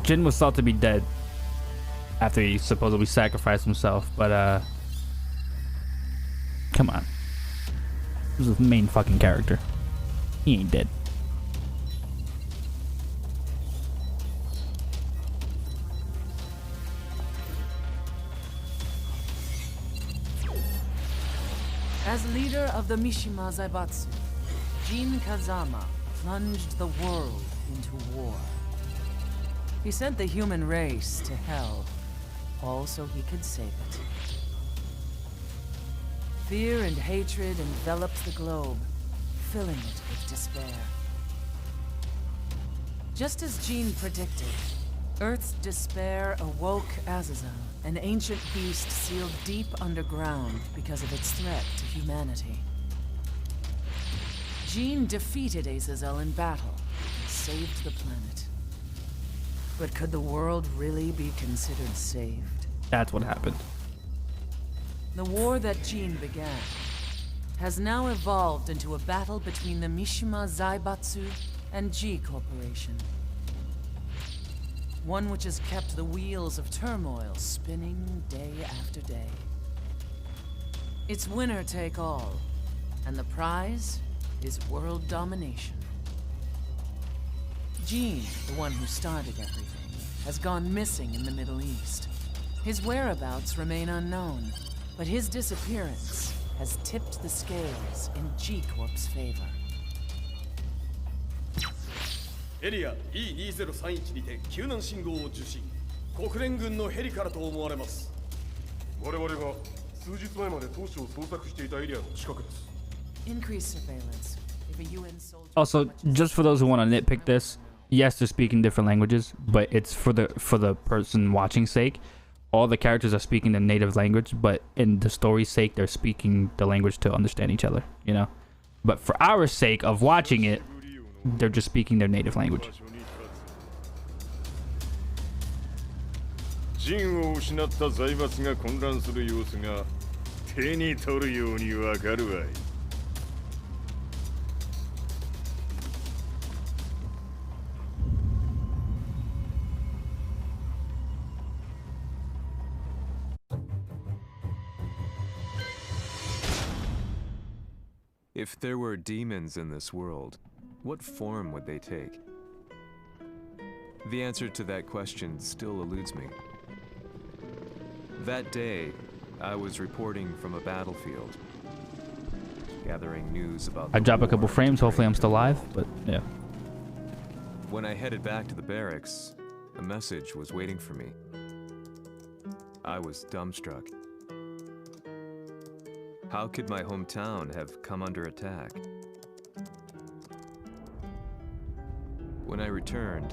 Jin was thought to be dead after he supposedly sacrificed himself, but come on. This is the main fucking character. He ain't dead. As leader of the Mishima Zaibatsu, Jin Kazama plunged the world into war. He sent the human race to hell, all so he could save it. Fear and hatred enveloped the globe, filling it with despair. Just as Jin predicted, Earth's despair awoke Azazel, an ancient beast sealed deep underground because of its threat to humanity. Jin defeated Azazel in battle and saved the planet. But could the world really be considered saved? That's what happened. The war that Jin began has now evolved into a battle between the Mishima Zaibatsu and G Corporation. One which has kept the wheels of turmoil spinning day after day. It's winner take all, and the prize is world domination. Jin, the one who started everything, has gone missing in the Middle East. His whereabouts remain unknown, but his disappearance has tipped the scales in G Corp's favor. エリア E2031 にて救難信号を受信。国連軍のヘリからと思われます。我々が数日前まで当初を捜索していたエリアの近くです。 Increased surveillance. If a UN soldier... Also, just for those who want to nitpick this, yes, they're speaking different languages, but it's for the person watching sake. All the characters are speaking their native language, but in the story's sake, they're speaking the language to understand each other, you know? But for our sake of watching it, they're just speaking their native language. 陣を失った財閥が混乱する様子が手に取るようにわかるわい。If there were demons in this world, what form would they take? The answer to that question still eludes me. That day, I was reporting from a battlefield, gathering news about... I drop a couple frames, hopefully I'm still live, but yeah. When I headed back to the barracks, a message was waiting for me. I was dumbstruck. How could my hometown have come under attack? When I returned,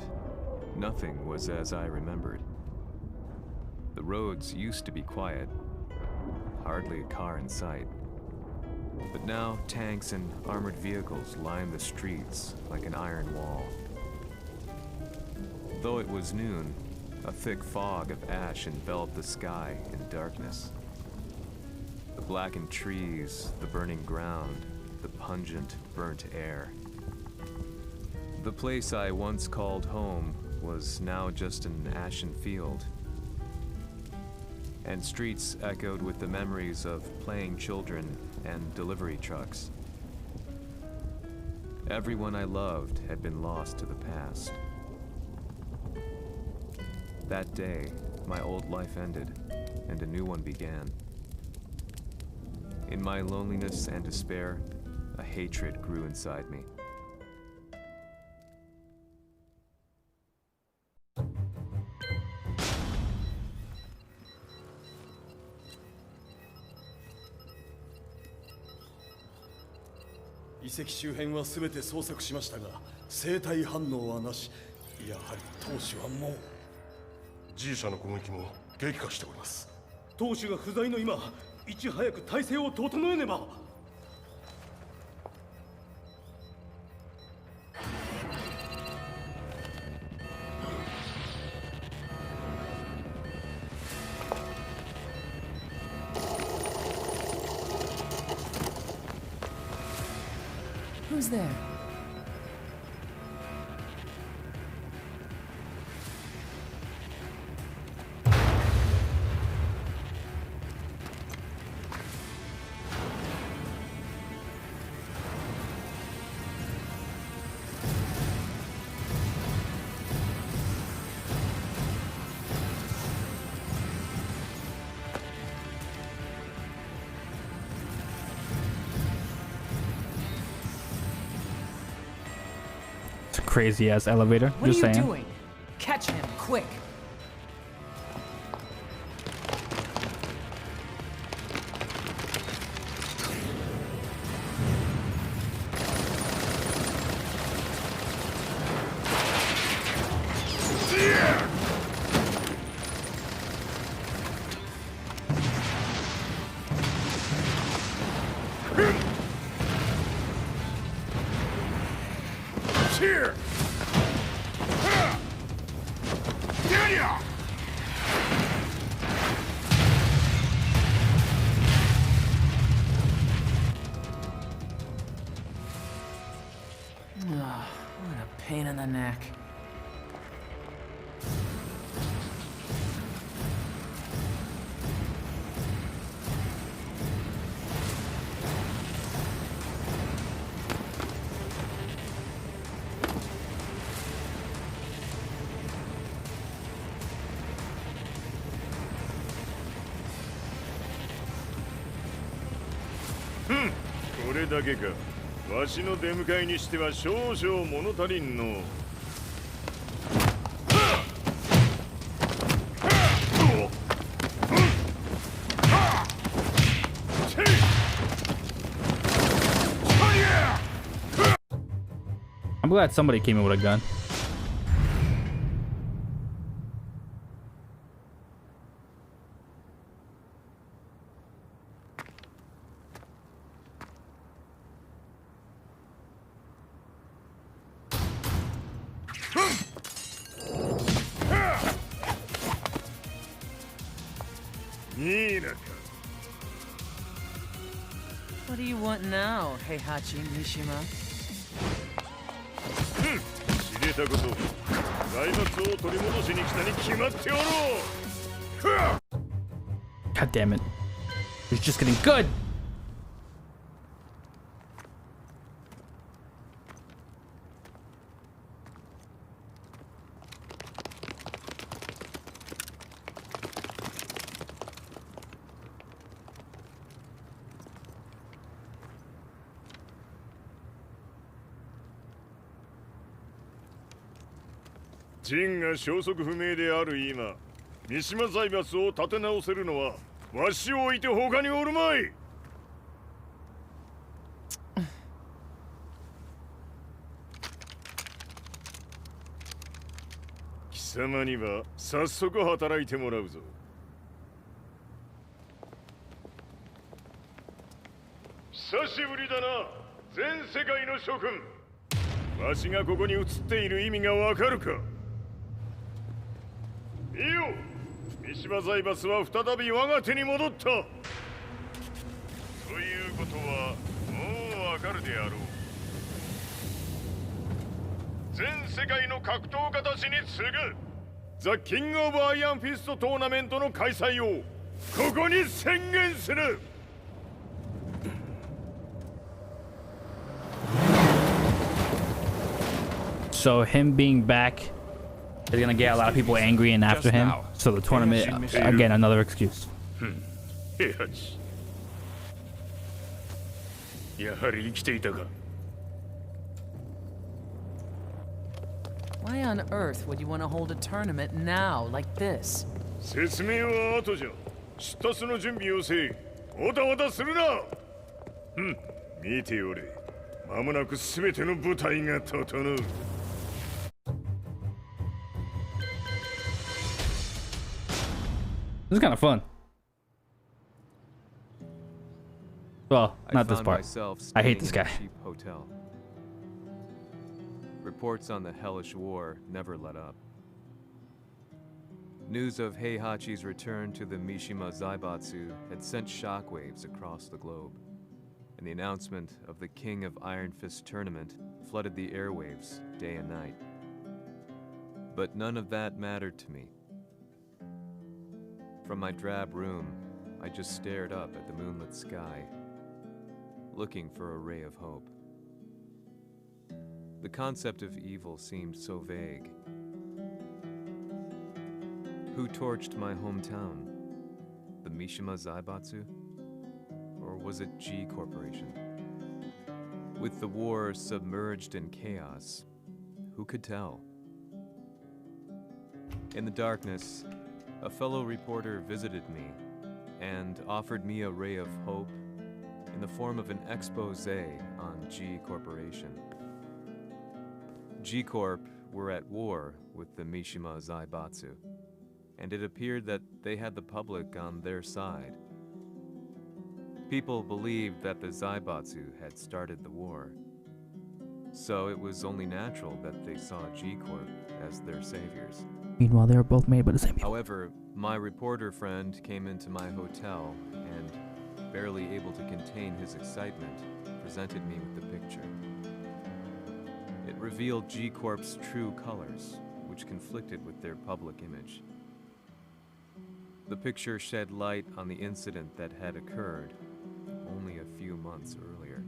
nothing was as I remembered. The roads used to be quiet, hardly a car in sight. But now tanks and armored vehicles line the streets like an iron wall. Though it was noon, a thick fog of ash enveloped the sky in darkness. The blackened trees, the burning ground, the pungent, burnt air. The place I once called home was now just an ashen field. And streets echoed with the memories of playing children and delivery trucks. Everyone I loved had been lost to the past. That day, my old life ended, and a new one began. In my loneliness and despair, a hatred grew inside me. Iseki 周辺は全て捜索しましたが、生体反応はなし。やはり当主はもう。G 社の攻撃も激化しております。当主が不在の今、いち早く体制を整えねば。Who's there? crazy ass elevator. What Just are you saying. doing? Catch him, quick! Here! Oh, what a pain in the neck. Hmm. これだけか。わしの出迎えにしては少々物足りんの。I'm glad somebody came in with a gun. What do you want now, Heihachi Mishima? 知れたこと。財閥を取り戻しに来たに決まっておろう。 God damn it. It's just getting good. Jin が消息不明である今、三島財閥を立て直せるのはわしを置いて他におるまい。貴様には早速働いてもらうぞ。久しぶりだな、全世界の諸君。わしがここに映っている意味がわかるか。いいよ、三島財閥は再び我が手に戻った。ということはもうわかるであろう。全世界の格闘家たちに次ぐザ・キング・オブ・アイアンフィストトーナメントの開催をここに宣言する。So him being back is gonna get a lot of people angry and after him. So the tournament, again, another excuse. やはり生きていたか。Why on earth would you want to hold a tournament now, like this? 説明は後じゃ。出立の準備をせい。おたわたするな。見ておれ。間もなくすべての部隊が整う。This is kind of fun. Well, not this part. I hate this guy. Hotel. Reports on the hellish war never let up. News of Heihachi's return to the Mishima Zaibatsu had sent shockwaves across the globe, and the announcement of the King of Iron Fist tournament flooded the airwaves day and night. But none of that mattered to me. From my drab room, I just stared up at the moonlit sky, looking for a ray of hope. The concept of evil seemed so vague. Who torched my hometown? The Mishima Zaibatsu? Or was it G Corporation? With the war submerged in chaos, who could tell? In the darkness, a fellow reporter visited me and offered me a ray of hope in the form of an expose on G Corporation. G Corp were at war with the Mishima Zaibatsu, and it appeared that they had the public on their side. People believed that the Zaibatsu had started the war, so it was only natural that they saw G Corp as their saviors. Meanwhile, they were both made by the same people. However, my reporter friend came into my hotel and, barely able to contain his excitement, presented me with the picture. It revealed G Corp's true colors, which conflicted with their public image. The picture shed light on the incident that had occurred only a few months earlier.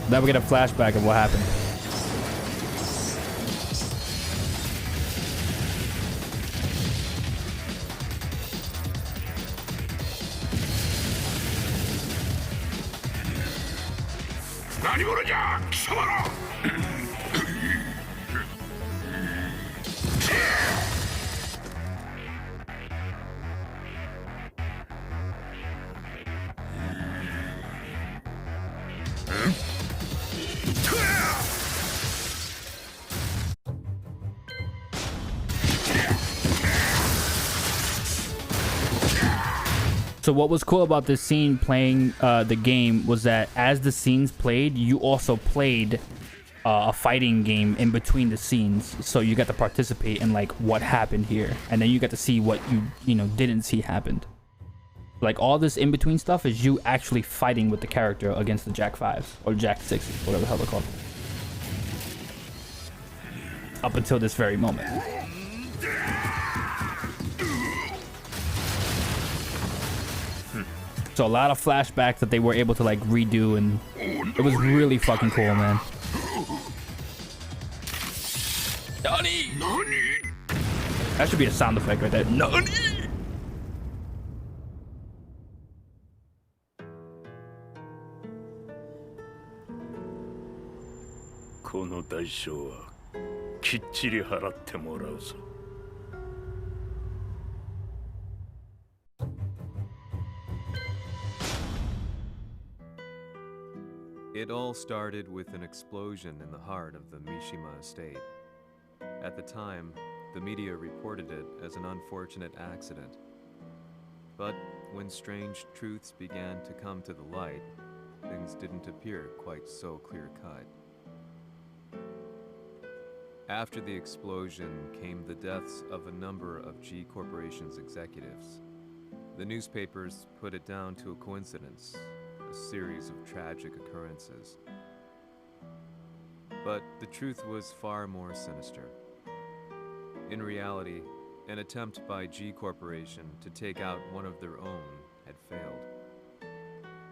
Now we get a flashback of what happened. So what was cool about this scene playing the game was that as the scenes played, you also played a fighting game in between the scenes. So you got to participate in like what happened here, and then you got to see what you know didn't see happened. Like all this in between stuff is you actually fighting with the character against the Jack 5s or Jack 6s, whatever the hell they're called. Up until this very moment. So a lot of flashbacks that they were able to like redo, and it was really fucking cool, man. Nani? That should be a sound effect right there. Nani? この代償はきっちり払ってもらうぞ。It all started with an explosion in the heart of the Mishima estate. At the time, the media reported it as an unfortunate accident. But when strange truths began to come to the light, things didn't appear quite so clear-cut. After the explosion came the deaths of a number of G Corporation's executives. The newspapers put it down to a coincidence, a series of tragic occurrences. But the truth was far more sinister. In reality, an attempt by G Corporation to take out one of their own had failed,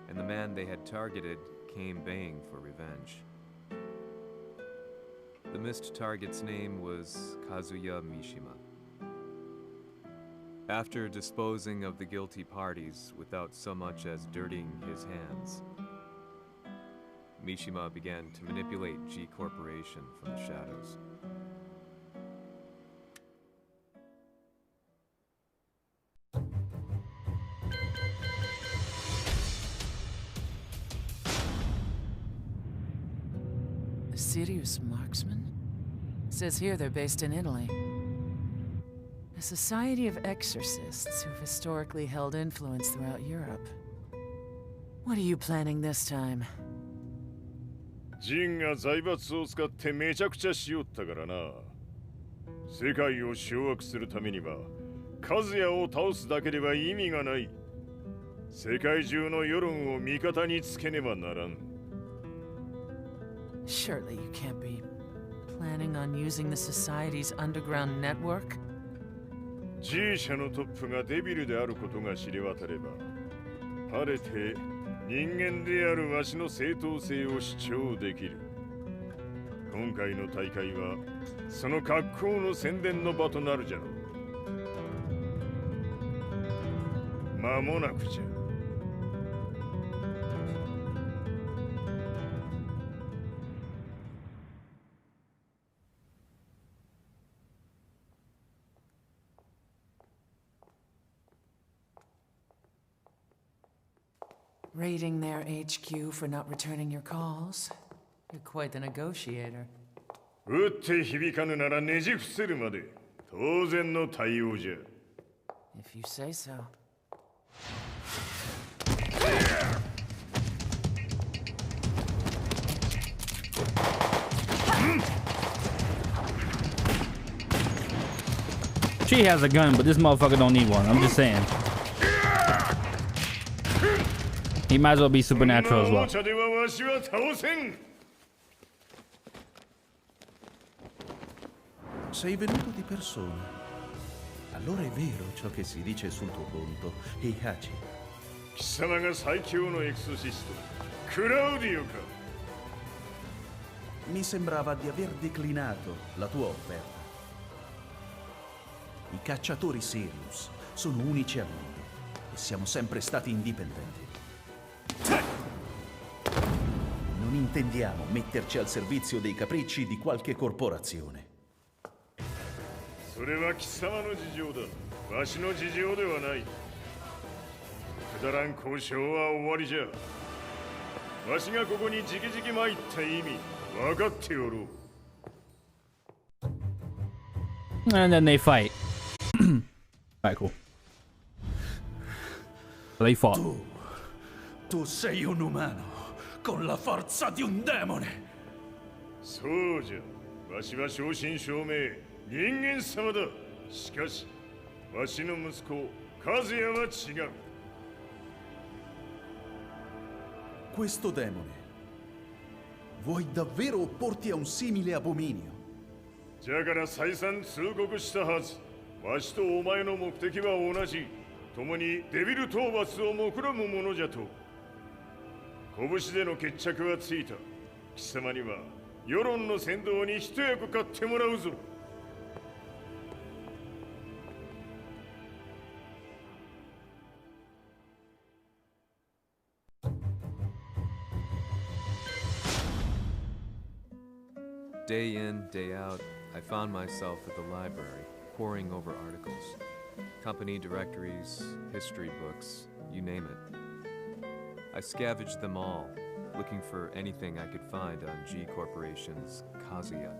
and the man they had targeted came baying for revenge. The missed target's name was Kazuya Mishima. After disposing of the guilty parties without so much as dirtying his hands, Mishima began to manipulate G Corporation from the shadows. A serious marksman? Says here they're based in Italy. A society of exorcists who've historically held influence throughout Europe. What are you planning this time? ジンが財閥を使ってめちゃくちゃしよったからな。世界を掌握するためには、カズヤを倒すだけでは意味がない。世界中の世論を味方につけねばならん。Surely you can't be planning on using the society's underground network? G 社のトップがデビルであることが知れ渡れば、晴れて人間であるわしの正当性を主張できる。今回の大会はその格好の宣伝の場となるじゃろう。間もなくじゃ。Raiding their HQ for not returning your calls. You're quite the negotiator. 打って響かぬならねじ伏せるまで当然の対応じゃ。If you say so. She has a gun, but this motherfucker don't need one. I'm just saying. He might as well be supernatural as well. Sei venuto di persona. Allora è vero ciò che si dice sul tuo conto, Heihachi. 貴様が最強のエクソシスト、クラウディオか。Mi sembrava di aver declinato la tua offerta. I cacciatori Sirius sono unici al mondo e siamo sempre stati indipendenti. Non intendiamo metterci al servizio dei capricci di qualche corporazione. それは貴様の事情だ。わしの事情ではない。くだらん交渉は終わりじゃ。わしがここに直々参った意味、分かっておろう。And then they fight. Alright, cool. They fought. Tu sei un umano con la forza di un demone. そうじゃ。わしは正真正銘人間様だ。しかし、わしの息子和也は違う。Questo demone. Vuoi davvero opporti a un simile abominio? じゃから再三通告したはず。わしとお前の目的は同じ。共にデビル討伐を目論むものじゃと。拳での決着はついた。貴様には世論の先導に一役買ってもらうぞ。Day in, day out, I found myself at the library, poring over articles. Company directories, history books, you name it. I scavenged them all, looking for anything I could find on G Corporation's Kazuya,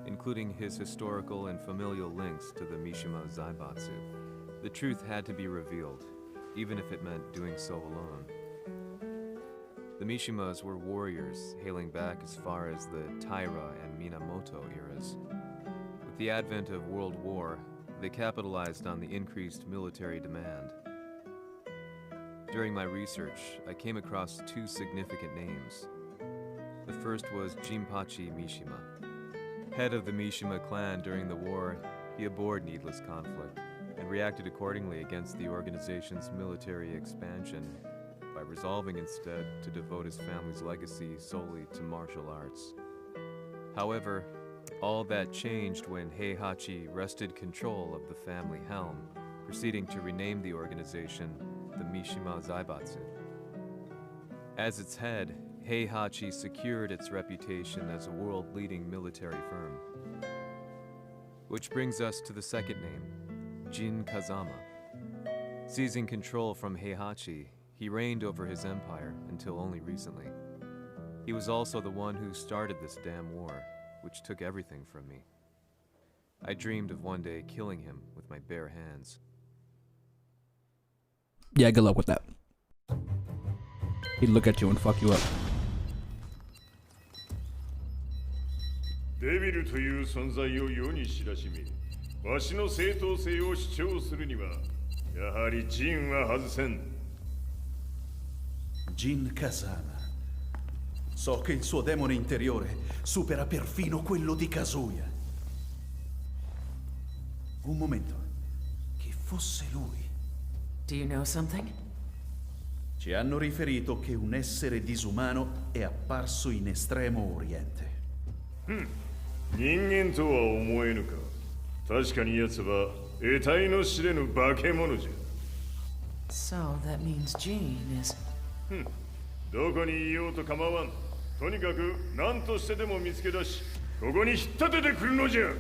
including his historical and familial links to the Mishima Zaibatsu. The truth had to be revealed, even if it meant doing so alone. The Mishimas were warriors hailing back as far as the Taira and Minamoto eras. With the advent of World War, they capitalized on the increased military demand. During my research, I came across two significant names. The first was Jinpachi Mishima. Head of the Mishima clan during the war, he abhorred needless conflict and reacted accordingly against the organization's military expansion by resolving instead to devote his family's legacy solely to martial arts. However, all that changed when Heihachi wrested control of the family helm, proceeding to rename the organization the Mishima Zaibatsu. As its head, Heihachi secured its reputation as a world-leading military firm. Which brings us to the second name, Jin Kazama. Seizing control from Heihachi, he reigned over his empire until only recently. He was also the one who started this damn war, which took everything from me. I dreamed of one day killing him with my bare hands. Yeah, good luck with that. He'd look at you and fuck you up. デビルという存在を世に知らしめ、わしの正当性を主張するには、やはりジンは外せん。Jin Kazama. So che il suo demone interiore supera perfino quello di Kazuya. Un momento. Che fosse lui. Do you know something? Ci hanno riferito che un essere disumano è apparso in Estremo Oriente. 人間とは思えぬか。確かに奴は得体の知れぬ化け物じゃ。 So that means Jean is... どこにいようと構わん。とにかく何としてでも見つけ出し、ここに引っ立ててくるのじゃ。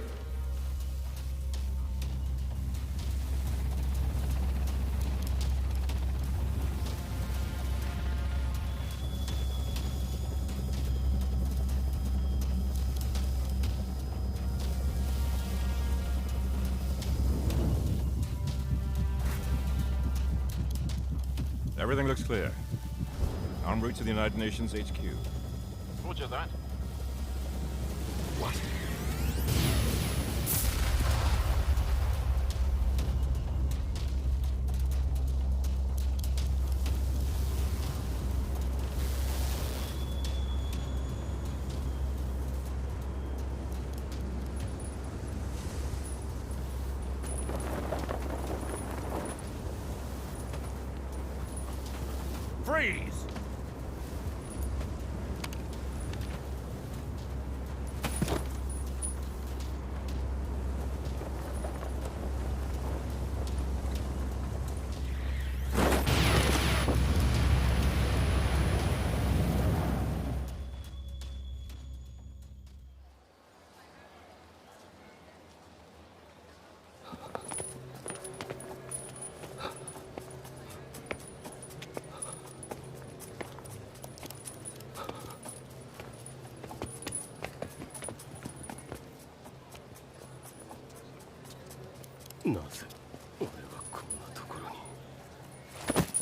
Everything looks clear. En route to the United Nations HQ. Roger that. What? Freeze!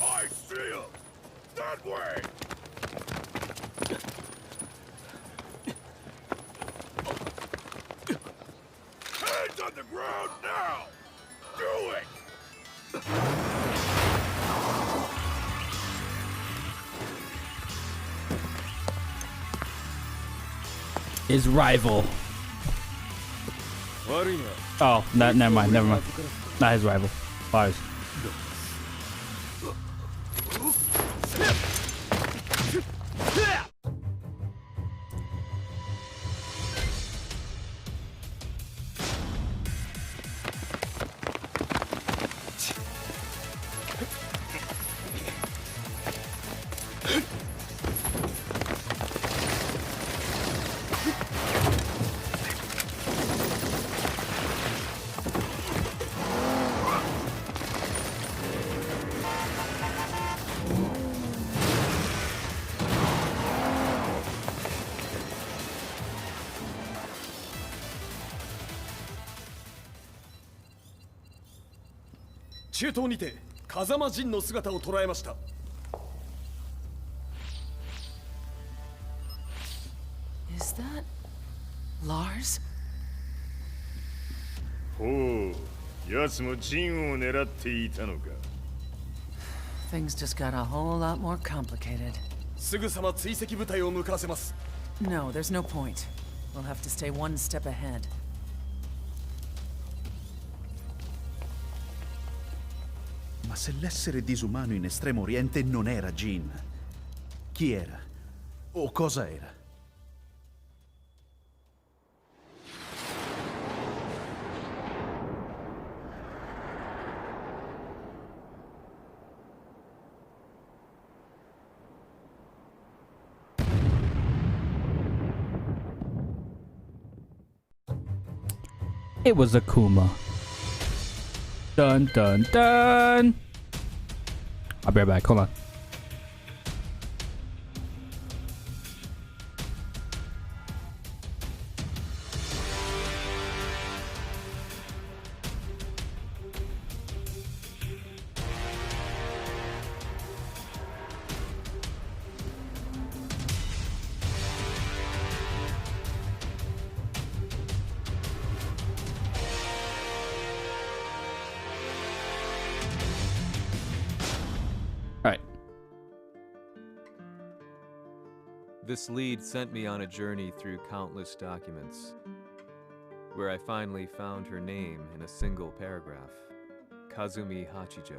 I see him! That way! Hands on the ground now! Do it! His rival. Oh, no, never mind. Not his rival. Ours.中東にて風間陣の姿を捉えました。Is that... Lars? ほう、奴も陣を狙っていたのか。 Things just got a whole lot more complicated. すぐさま追跡部隊を向かわせます。 No, there's no point. We'll have to stay one step ahead. Ma se l'essere disumano in Estremo Oriente non era Jean, chi era? O cosa era? It was Akuma. Dun dun dun. I'll be right back. Hold on. This lead sent me on a journey through countless documents, where I finally found her name in a single paragraph, Kazumi Hachijo.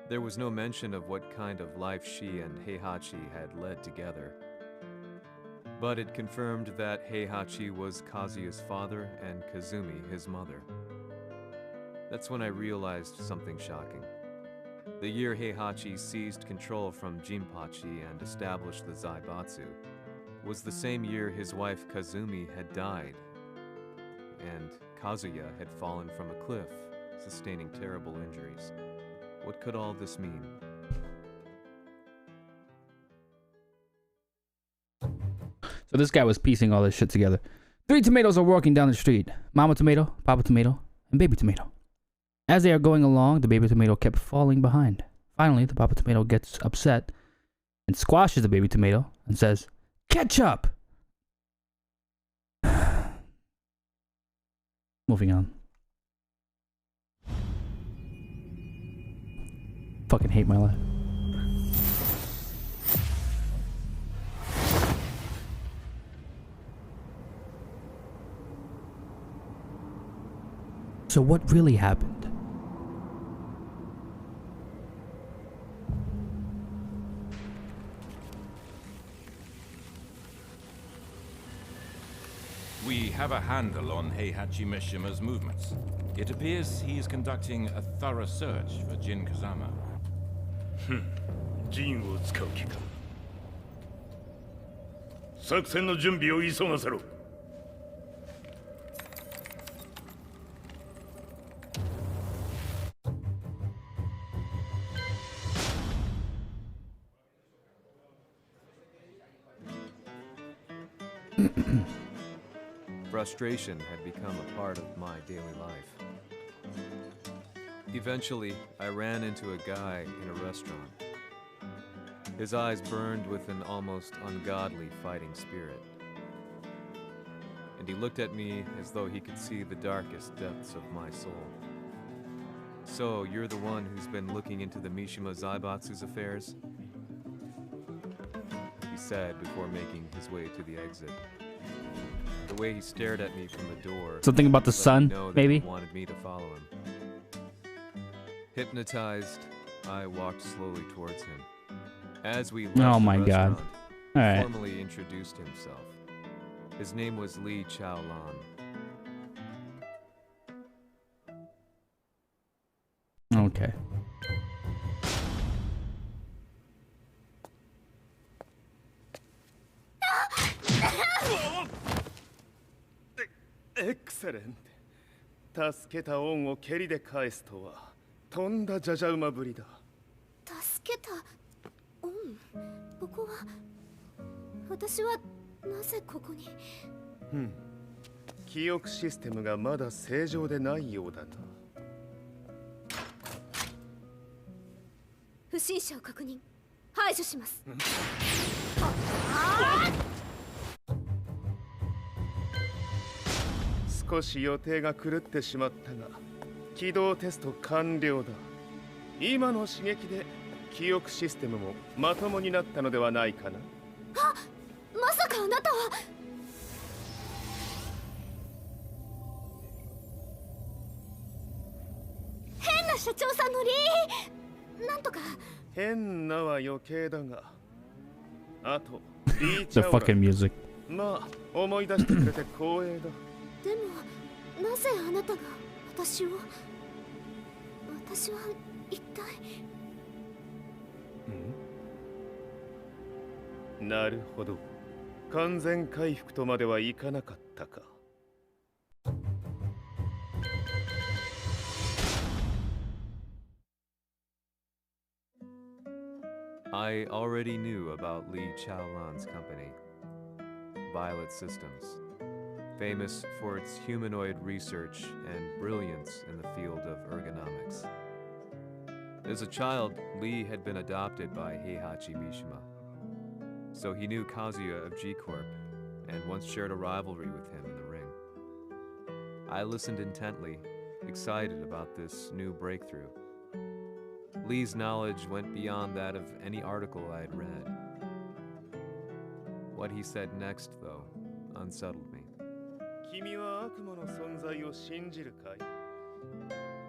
There was no mention of what kind of life she and Heihachi had led together. But it confirmed that Heihachi was Kazuya's father and Kazumi his mother. That's when I realized something shocking. The year Heihachi seized control from Jinpachi and established the Zaibatsu was the same year his wife Kazumi had died, and Kazuya had fallen from a cliff, sustaining terrible injuries. What could all this mean? So this guy was piecing all this shit together. 3 tomatoes are walking down the street. Mama tomato, Papa tomato, and baby tomato. As they are going along, the baby tomato kept falling behind. Finally, the Papa tomato gets upset and squashes the baby tomato and says, "Ketchup!" Moving on. Fucking hate my life. So what really happened? We have a handle on Heihachi Mishima's movements. It appears he is conducting a thorough search for Jin Kazama. ジンを使う気か。作戦の準備を急がせろ。Frustration had become a part of my daily life. Eventually, I ran into a guy in a restaurant. His eyes burned with an almost ungodly fighting spirit. And he looked at me as though he could see the darkest depths of my soul. "So, you're the one who's been looking into the Mishima Zaibatsu's affairs?" he said before making his way to the exit. The way he stared at me from the door. Something about the sun, maybe? He wanted me to follow him. Hypnotized, I walked slowly towards him. As we left Oh my the God. restaurant, All he right. formally introduced himself. His name was Li Chaolan. Okay. Excellent. 助けた恩を蹴りで返すとはとんだじゃじゃ馬ぶりだ。助けた恩。ここは私はなぜここに。記憶システムがまだ正常でないようだな。不審者を確認。排除します。少し予定が狂ってしまったが、起動テスト完了だ。今の刺激で記憶システムもまともになったのではないかな。あ、まさかあなたは。変な社長さんのなんとか。変なは余計だが。あと、リー The チャオラ。 fucking music. まあ、思い出してくれて光栄だ。でも、なぜあなたが私を。私は一体。なるほど。完全回復とまではいかなかったか。I already knew about Li Chaolan's company, Violet Systems, famous for its humanoid research and brilliance in the field of ergonomics. As a child, Li had been adopted by Heihachi Mishima, so he knew Kazuya of G-Corp and once shared a rivalry with him in the ring. I listened intently, excited about this new breakthrough. Lee's knowledge went beyond that of any article I had read. What he said next, though, unsettled me. 君は悪魔の存在を信じるかい?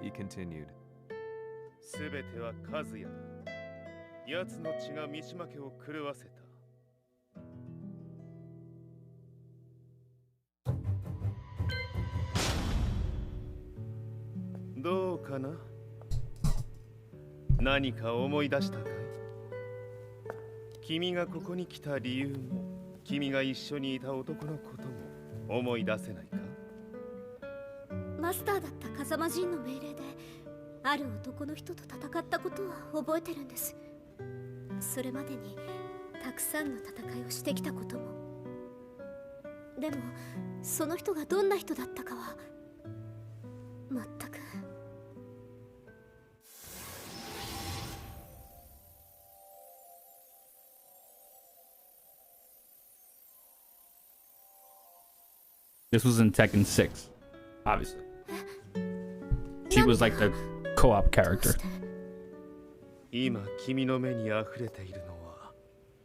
He continued. すべては和也だ。奴の血が三島家を狂わせた。かな。何か思い出したかい？君がここに来た理由も、君が一緒にいた男のことも思い出せないか？マスターだった風間陣の命令である男の人と戦ったことは覚えてるんです。それまでにたくさんの戦いをしてきたことも。でもその人がどんな人だったかは全く。This was in Tekken 6, obviously. She was like the co-op character. 今君の目に溢れているのは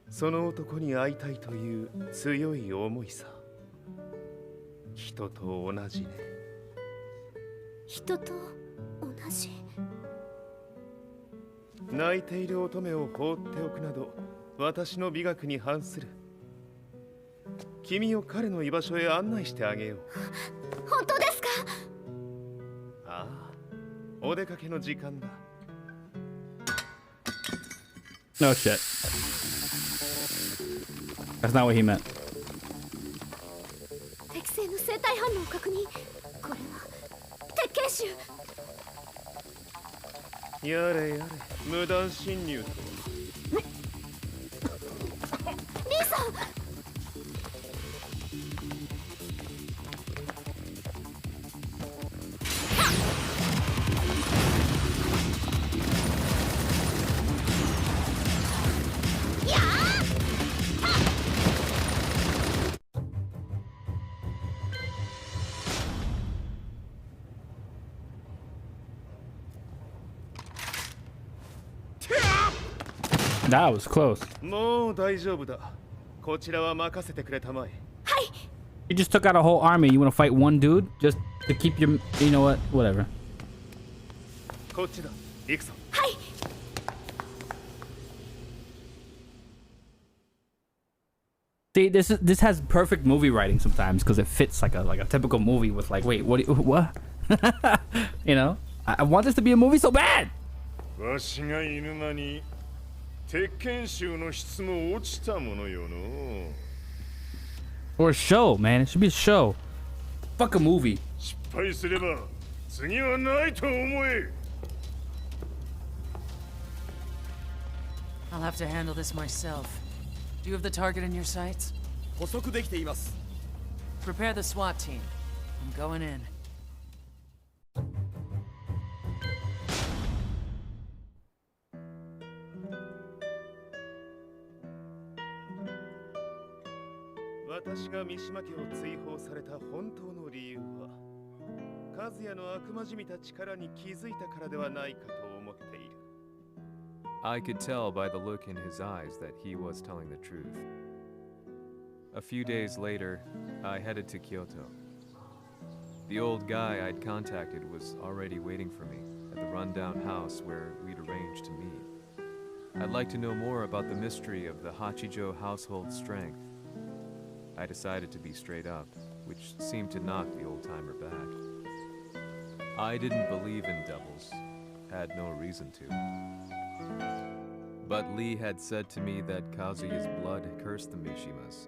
その男に会いたいという強い思いさ。人と同じね。人と同じ。泣いている乙女を放っておくなど私の美学に反する。君を彼の居場所へ案内してあげよう。本当ですか？ああ、お出かけの時間だ。No shit. That's not what he meant. 適正の生体反応を確認。これは鉄拳臭。やれやれ、無断侵入とは。リーさん。That was close. もう大丈夫だ。こちらは任せてくれたまえ。はい。 You just took out a whole army. You want to fight one dude just to keep your, you know what, whatever. こっちだ。行くぞ。はい。See, this has perfect movie writing sometimes because it fits like a typical movie with like, wait, what? You know, I want this to be a movie so bad. わしが犬間に鉄拳衆の質も落ちたものよの。 Or a show, man. It should be a show. Fuck a movie. 失敗すれば次はないと思え。 I'll have to handle this myself. Do you have the target in your sights? 捕捉できています。 Prepare the SWAT team. I'm going in. 私が三島家を追放された本当の理由は、和也の悪魔じみた力に気づいたからではないかと思っている。 I could tell by the look in his eyes that he was telling the truth. A few days later, I headed to Kyoto. The old guy I'd contacted was already waiting for me at the rundown house where we'd arranged to meet. I'd like to know more about the mystery of the Hachijo household strength. I decided to be straight up, which seemed to knock the old-timer back. I didn't believe in devils, had no reason to. But Lee had said to me that Kazuya's blood cursed the Mishimas.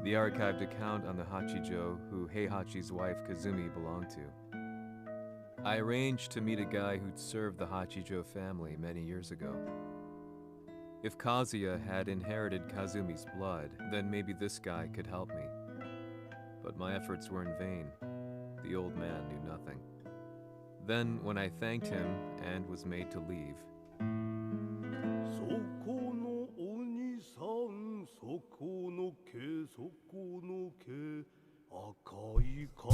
The archived account on the Hachijo who Heihachi's wife Kazumi belonged to. I arranged to meet a guy who'd served the Hachijo family many years ago. If Kazuya had inherited Kazumi's blood, then maybe this guy could help me. But my efforts were in vain. The old man knew nothing. Then, when I thanked him and was made to leave, そこのお兄さん、そこの毛、そこの毛、赤い川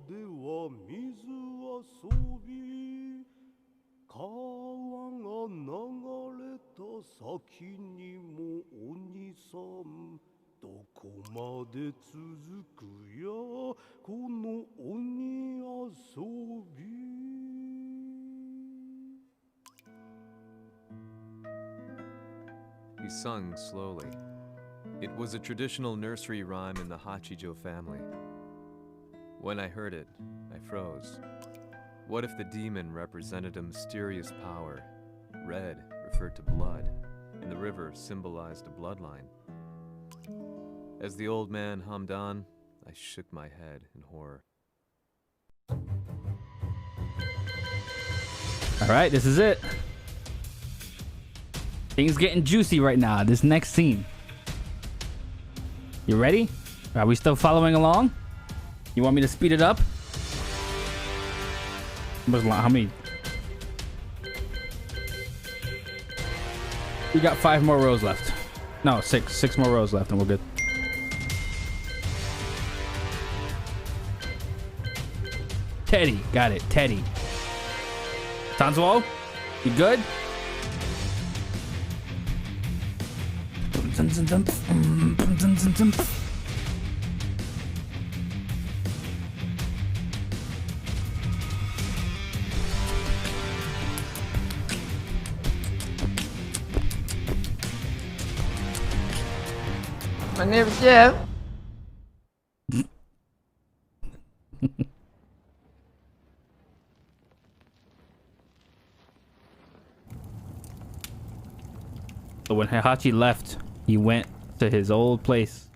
では水遊び、川が流れた先にもお兄さん、どこまで続くやこの鬼遊び。 he sung slowly. It was a traditional nursery rhyme in the Hachijo family. When I heard it, I froze. What if the demon represented a mysterious power? Red referred to blood, and the river symbolized a bloodline. As the old man hummed on, I shook my head in horror. All right, this is it. Things getting juicy right now. This next scene. You ready? Are we still following along? You want me to speed it up? How many? We got 5 more rows left. No, 6. 6 more rows left and we're good. Teddy. Got it. Teddy. Tanzuo? You good? My name's Jeff. So when Heihachi left, he went to his old place.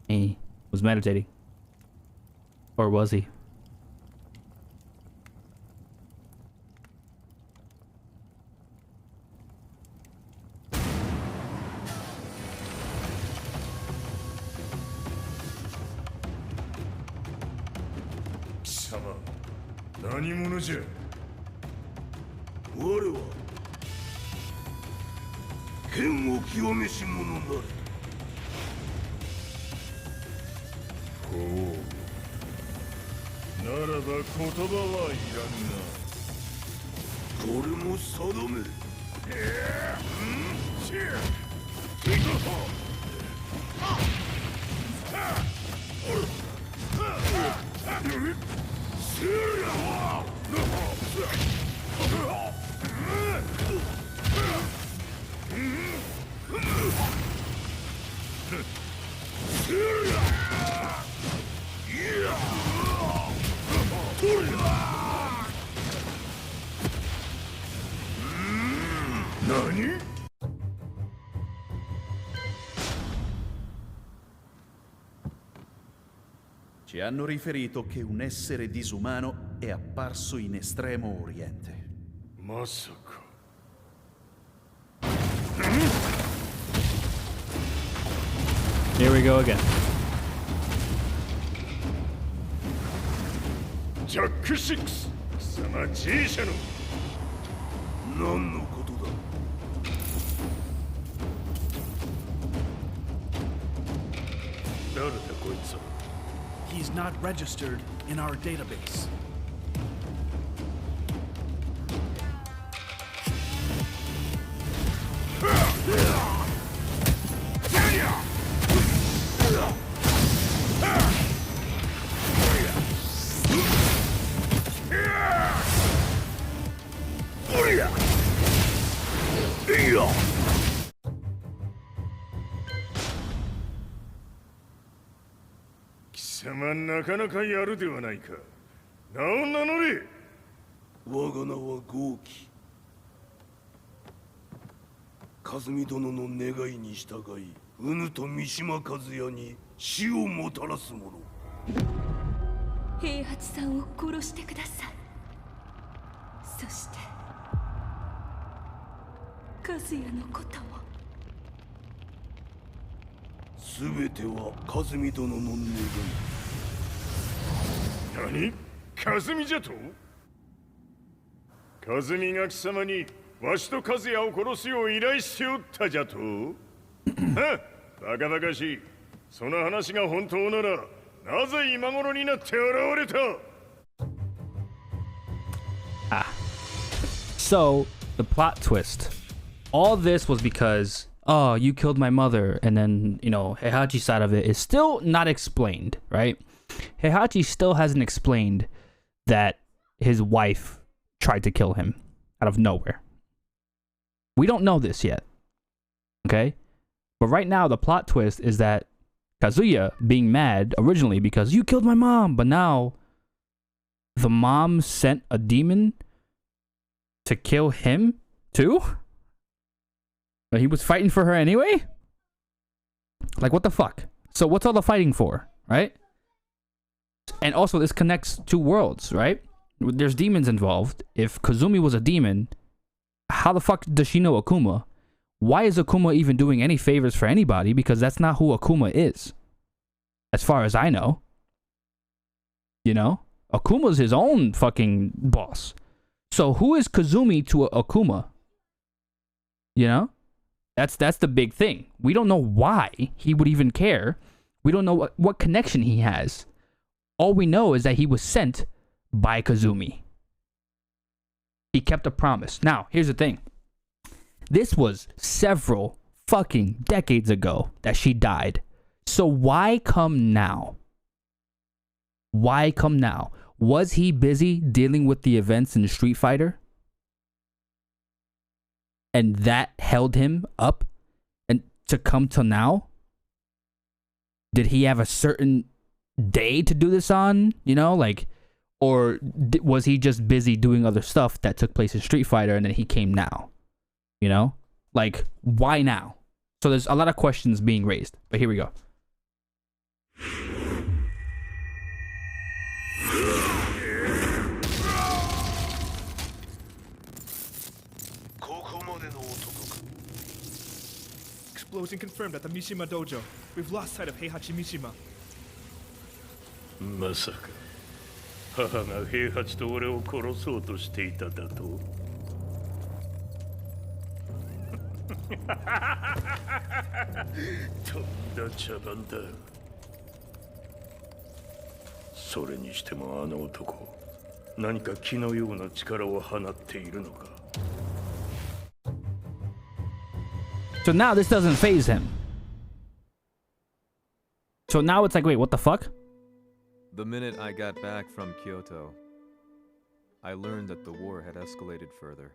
He was meditating. Or was he? Kisama, 何者じゃ。我は剣を極めし者なり。ほう。ならば言葉はいらんな。これも定め。何? Ci hanno riferito che un essere disumano è apparso in Estremo Oriente. Masaka. Here we go again. Jack 6! 貴様 G 社の何のことだ。誰だこいつは。He's not registered in our database. Yeah. 貴様なかなかやるではないか。名を名乗れ。我が名は豪輝。和美殿の願いに従い、うぬと三島和也に死をもたらす者。平八さんを殺してください。そして和也のことも。すべては和美殿の願い。何？和美じゃと？和美が貴様にわしと和也を殺すよう依頼しておったじゃと？はバカバカしい。その話が本当なら、なぜ今頃になって現れた？ Ah. So, the plot twist. All this was because, oh, you killed my mother. And then, you know, Heihachi's side of it is still not explained, right? Heihachi still hasn't explained that his wife tried to kill him out of nowhere. We don't know this yet. Okay? But right now, the plot twist is that Kazuya being mad originally because you killed my mom, but now the mom sent a demon to kill him too? But he was fighting for her anyway? Like, what the fuck? So what's all the fighting for, right? And also, this connects two worlds, right? There's demons involved. If Kazumi was a demon, how the fuck does she know Akuma? Why is Akuma even doing any favors for anybody? Because that's not who Akuma is. As far as I know. You know? Akuma's his own fucking boss. So who is Kazumi to Akuma? You know? That's the big thing. We don't know why he would even care. We don't know what connection he has. All we know is that he was sent by Kazumi. He kept a promise. Now, here's the thing. This was several fucking decades ago that she died. So why come now? Why come now? Was he busy dealing with the events in Street Fighter? And that held him up and to come till now? Did he have a certain day to do this on? You know, like, or was he just busy doing other stuff that took place in Street Fighter and then he came now? You know, like, why now? So there's a lot of questions being raised, but here we go. Explosion confirmed at the Mishima dojo. We've lost sight of Heihachi Mishima. まさか母が平八と俺を殺そうとしていただととんだ茶番だそれにしてもあの男何か気のような力を放っているのか So now this doesn't faze him. So now it's like, wait, what the fuck? The minute I got back from Kyoto, I learned that the war had escalated further.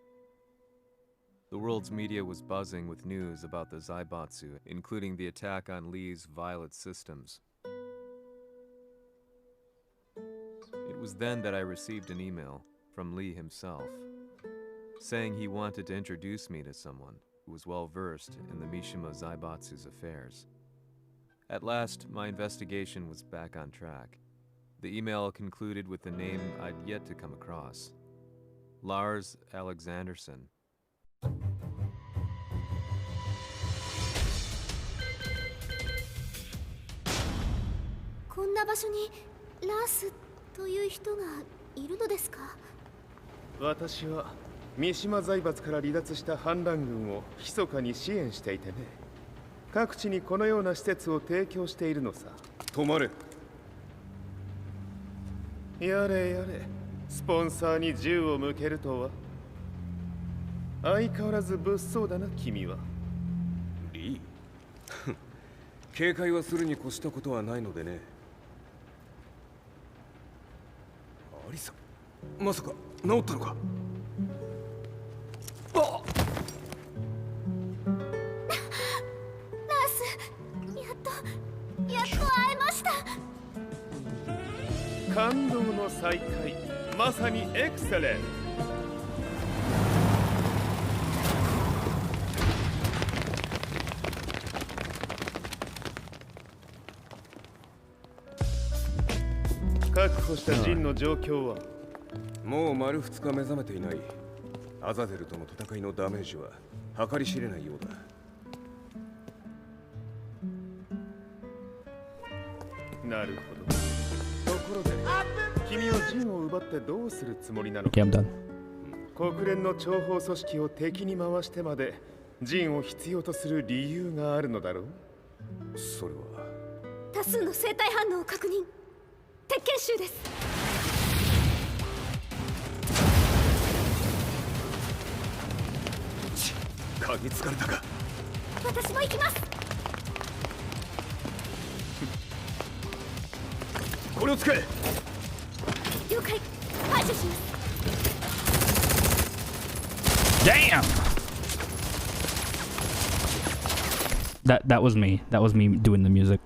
The world's media was buzzing with news about the Zaibatsu, including the attack on Lee's Violet systems. It was then that I received an email from Lee himself, saying he wanted to introduce me to someone who was well versed in the Mishima Zaibatsu's affairs. At last, my investigation was back on track. The email concluded with a name I'd yet to come across. Lars Alexanderson. こんな場所にラースという人がいるのですか？私は三島財閥から離脱した反乱軍を密かに支援していてね。各地にこのような施設を提供しているのさ。止まれ。やれやれ、スポンサーに銃を向けるとは。相変わらず物騒だな、君は。リー警戒はするに越したことはないのでね。アリサ、まさか治ったのか？あっ！ラース、やっと会えました。感動の再会、まさにエクセレント。確保したジンの状況はもう丸2日目覚めていない。アザゼルとの戦いのダメージは計り知れないようだ。なるほど。ところで君はジンを奪ってどうするつもりなのか。 Okay, I'm done. 国連の諜報組織を敵に回してまでジンを必要とする理由があるのだろう。それは多数の生体反応を確認。鉄拳集です。鍵つかれたか。私も行きます。これを使え。了解。排除します。 Damn! That was me. That was me doing the music.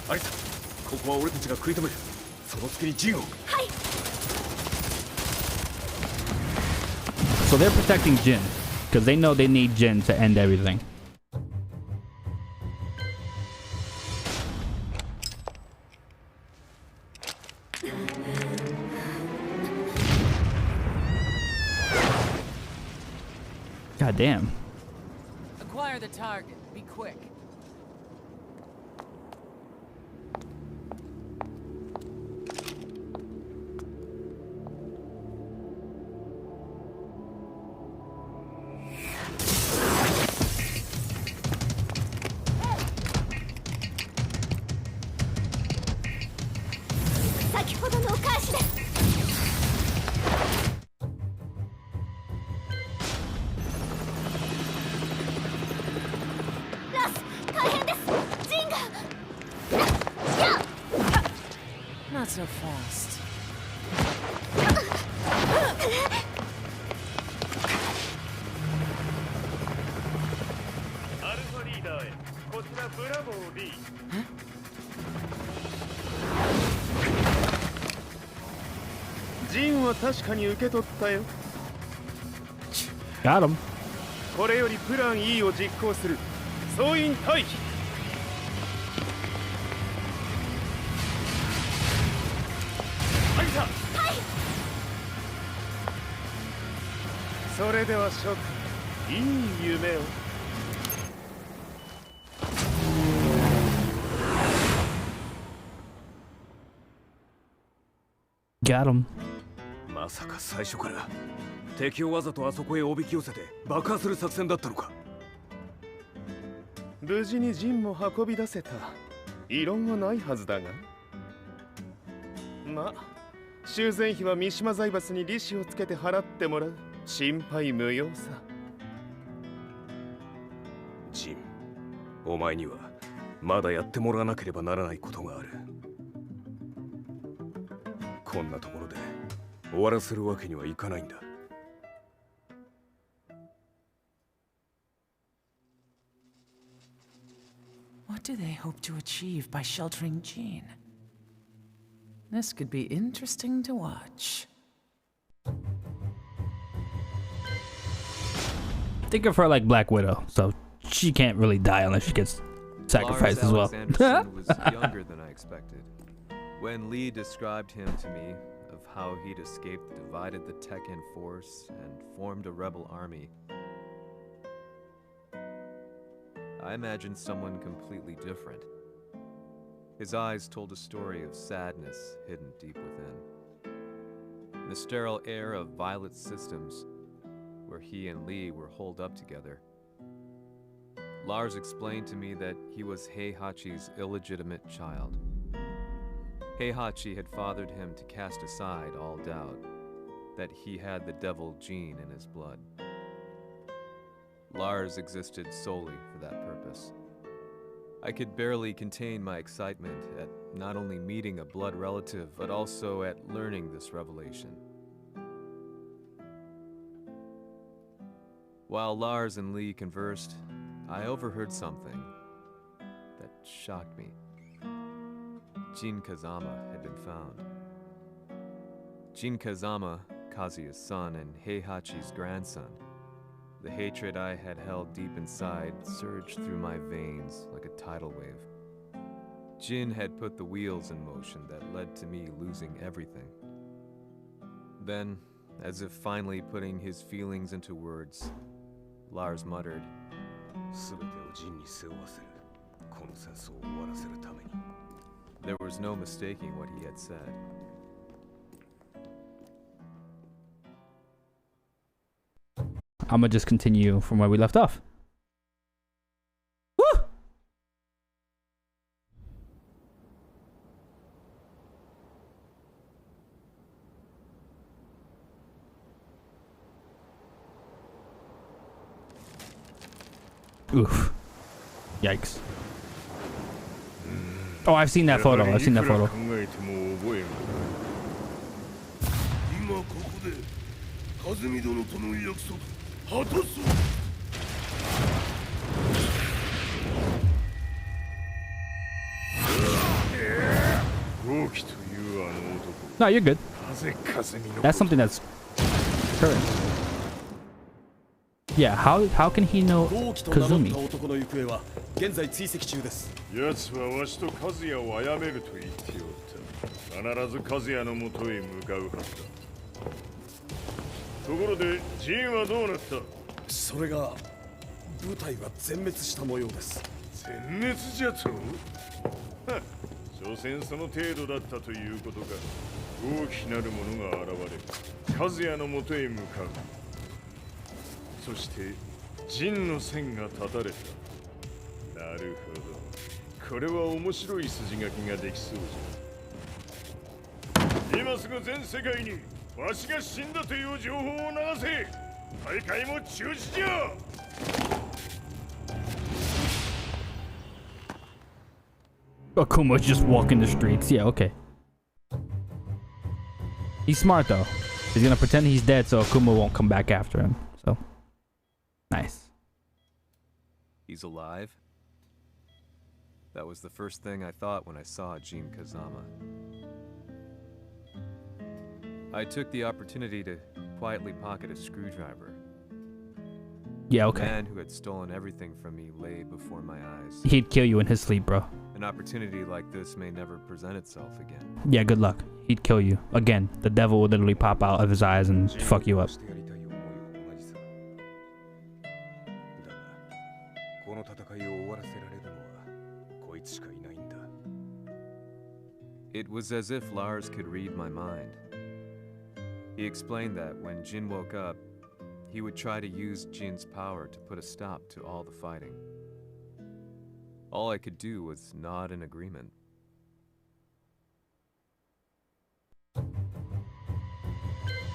アリサ、ここは俺たちが食い止める。その隙にジンを。はい。 So they're protecting Jin because they know they need Jin to end everything. God damn. Acquire the target. Be quick. Not so fast. アルファリーダーへ。こちらブラボー D。ジンは確かに受け取ったよ。Got him. これよりプラン E を実行する。総員退避。アリサ。はい。それでは諸君、いい夢を。Got him. まさか最初から敵をわざとあそこへおびき寄せて爆破する作戦だったのか。無事にジンも運び出せた。異論はないはずだが。まあ、修繕費は三島財閥に利子をつけて払ってもらう。心配無用さ。ジン、お前にはまだやってもらわなければならないことがある。こんなところで終わらせるわけにはいかないんだ。What do they hope to achieve by sheltering Jean? This could be interesting to watch. Think of her like Black Widow, so she can't really die unless she gets sacrificed as well. Alexanderson was younger than I expected. When Lee described him to me, of how he'd escaped, divided the Tekken force, and formed a rebel army, I imagined someone completely different. His eyes told a story of sadness hidden deep within. In the sterile air of Violet Systems, where he and Lee were holed up together, Lars explained to me that he was Heihachi's illegitimate child. Heihachi had fathered him to cast aside all doubt that he had the devil gene in his blood. Lars existed solely for that purpose. I could barely contain my excitement at not only meeting a blood relative, but also at learning this revelation. While Lars and Lee conversed, I overheard something that shocked me. Jin Kazama had been found. Jin Kazama, Kazuya's son and Heihachi's grandson. The hatred I had held deep inside surged through my veins like a tidal wave. Jin had put the wheels in motion that led to me losing everything. Then, as if finally putting his feelings into words, Lars muttered, There was no mistaking what he had said. I'm gonna just continue from where we left off. Woo! Oof. Yikes. Oh, I've seen that photo. I've seen that photo. 果たそう。No, you're good. That's something that's current. Yeah, how can he know 同期と名乗っ Kazumi? た男の行方は現在追跡中です。奴はわしと和也を殺めると言っておった。必ず和也のもとへ向かうはずだ。ところでジンはどうなった？それが部隊は全滅した模様です。全滅じゃと？は、所詮その程度だったということか。大きなるものが現れ、和也のもとへ向かう。そして陣の線が断たれた。なるほど。これは面白い筋書きができそうじゃ。今すぐ全世界にわしが死んだという情報を流せ。大会も中止じゃ。Akuma's just walking the streets. Yeah, okay. He's smart though. He's gonna pretend he's dead so Akuma won't come back after him. So nice. He's alive? That was the first thing I thought when I saw Jin Kazama. I took the opportunity to quietly pocket a screwdriver. Yeah, okay. The man who had stolen everything from me lay before my eyes. He'd kill you in his sleep, bro. An opportunity like this may never present itself again. Yeah, good luck. He'd kill you. Again, the devil would literally pop out of his eyes and fuck you up. It was as if Lars could read my mind. He explained that when Jin woke up, he would try to use Jin's power to put a stop to all the fighting. All I could do was nod in agreement.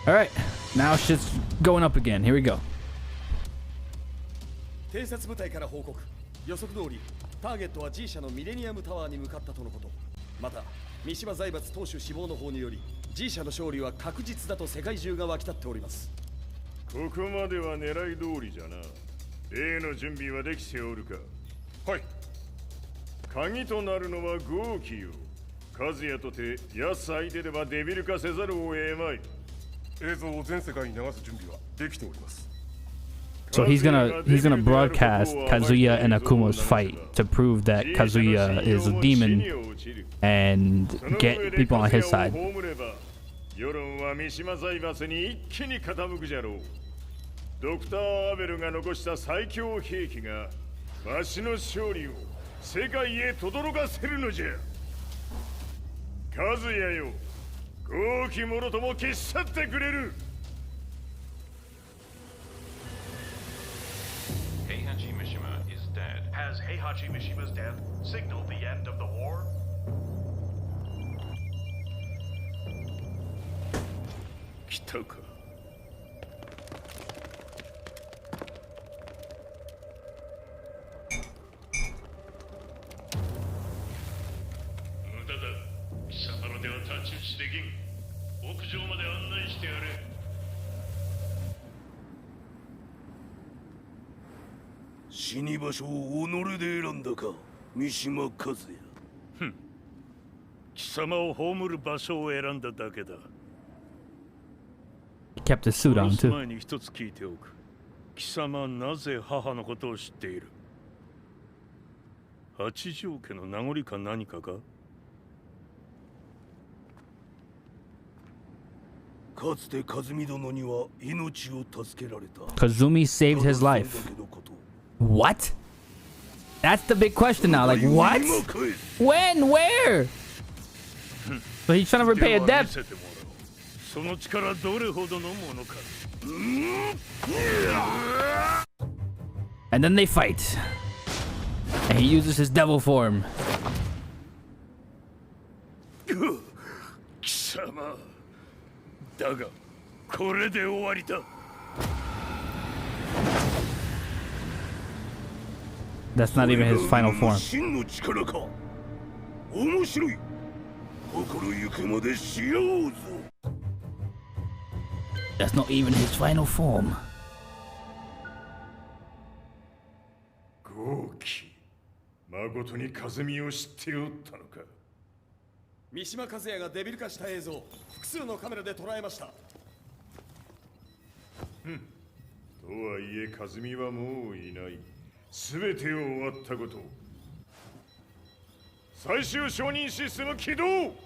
Alright, now shit's going up again. Here we go. 偵察部隊から報告。予測通り、ターゲットは G 社のミレニアムタワーに向かったとのこと。また、三島財閥当主死亡の方により、G 社の勝利は確実だと世界中が沸き立っております。ここまでは狙い通りじゃな。例の準備はできておるか。はい。鍵となるのは豪気よ。和也とて安相手ではデビル化せざるを得まい。映像を全世界に流す準備はできております。So he's gonna broadcast Kazuya and Akuma's fight to prove that Kazuya is a demon and get people on his side. 世論は三島財閥に一気に傾くじゃろう。ドクター・アベルが残した最強兵器がわしの勝利を世界へ轟かせるのじゃ。和也よ、豪気者とも消し去ってくれる。Heihachi Mishima is dead. Has Heihachi Mishima's death signaled the end of the war? 来たか。無駄だ。貴様の手は太刀打ちできん。屋上まで案内してやれ。死に場所を己で選んだか、三島和也。ふん。貴様を葬る場所を選んだだけだ。He kept his suit on 殺す too. 前に一つ聞いておく。貴様はなぜ母のことを知っている？八条家の名残か何かか？かつて和美殿には命を助けられた。 Kazumi saved his life. What? That's the big question now. Like, what? When? Where? So he's trying to repay a debt. その力どれほどのものか。And then they fight. And he uses his devil form. 貴様。だが、これで終わりだ。That's not even his final form. 真の力か。面白い。心ゆくまでしようぞ。That's not even his final form. 豪気。誠に和美を知っておったのか。三島和也がデビル化した映像、複数のカメラで捉えました。とはいえ、和美はもういない。すべてを終わったこと。最終承認システム起動。こ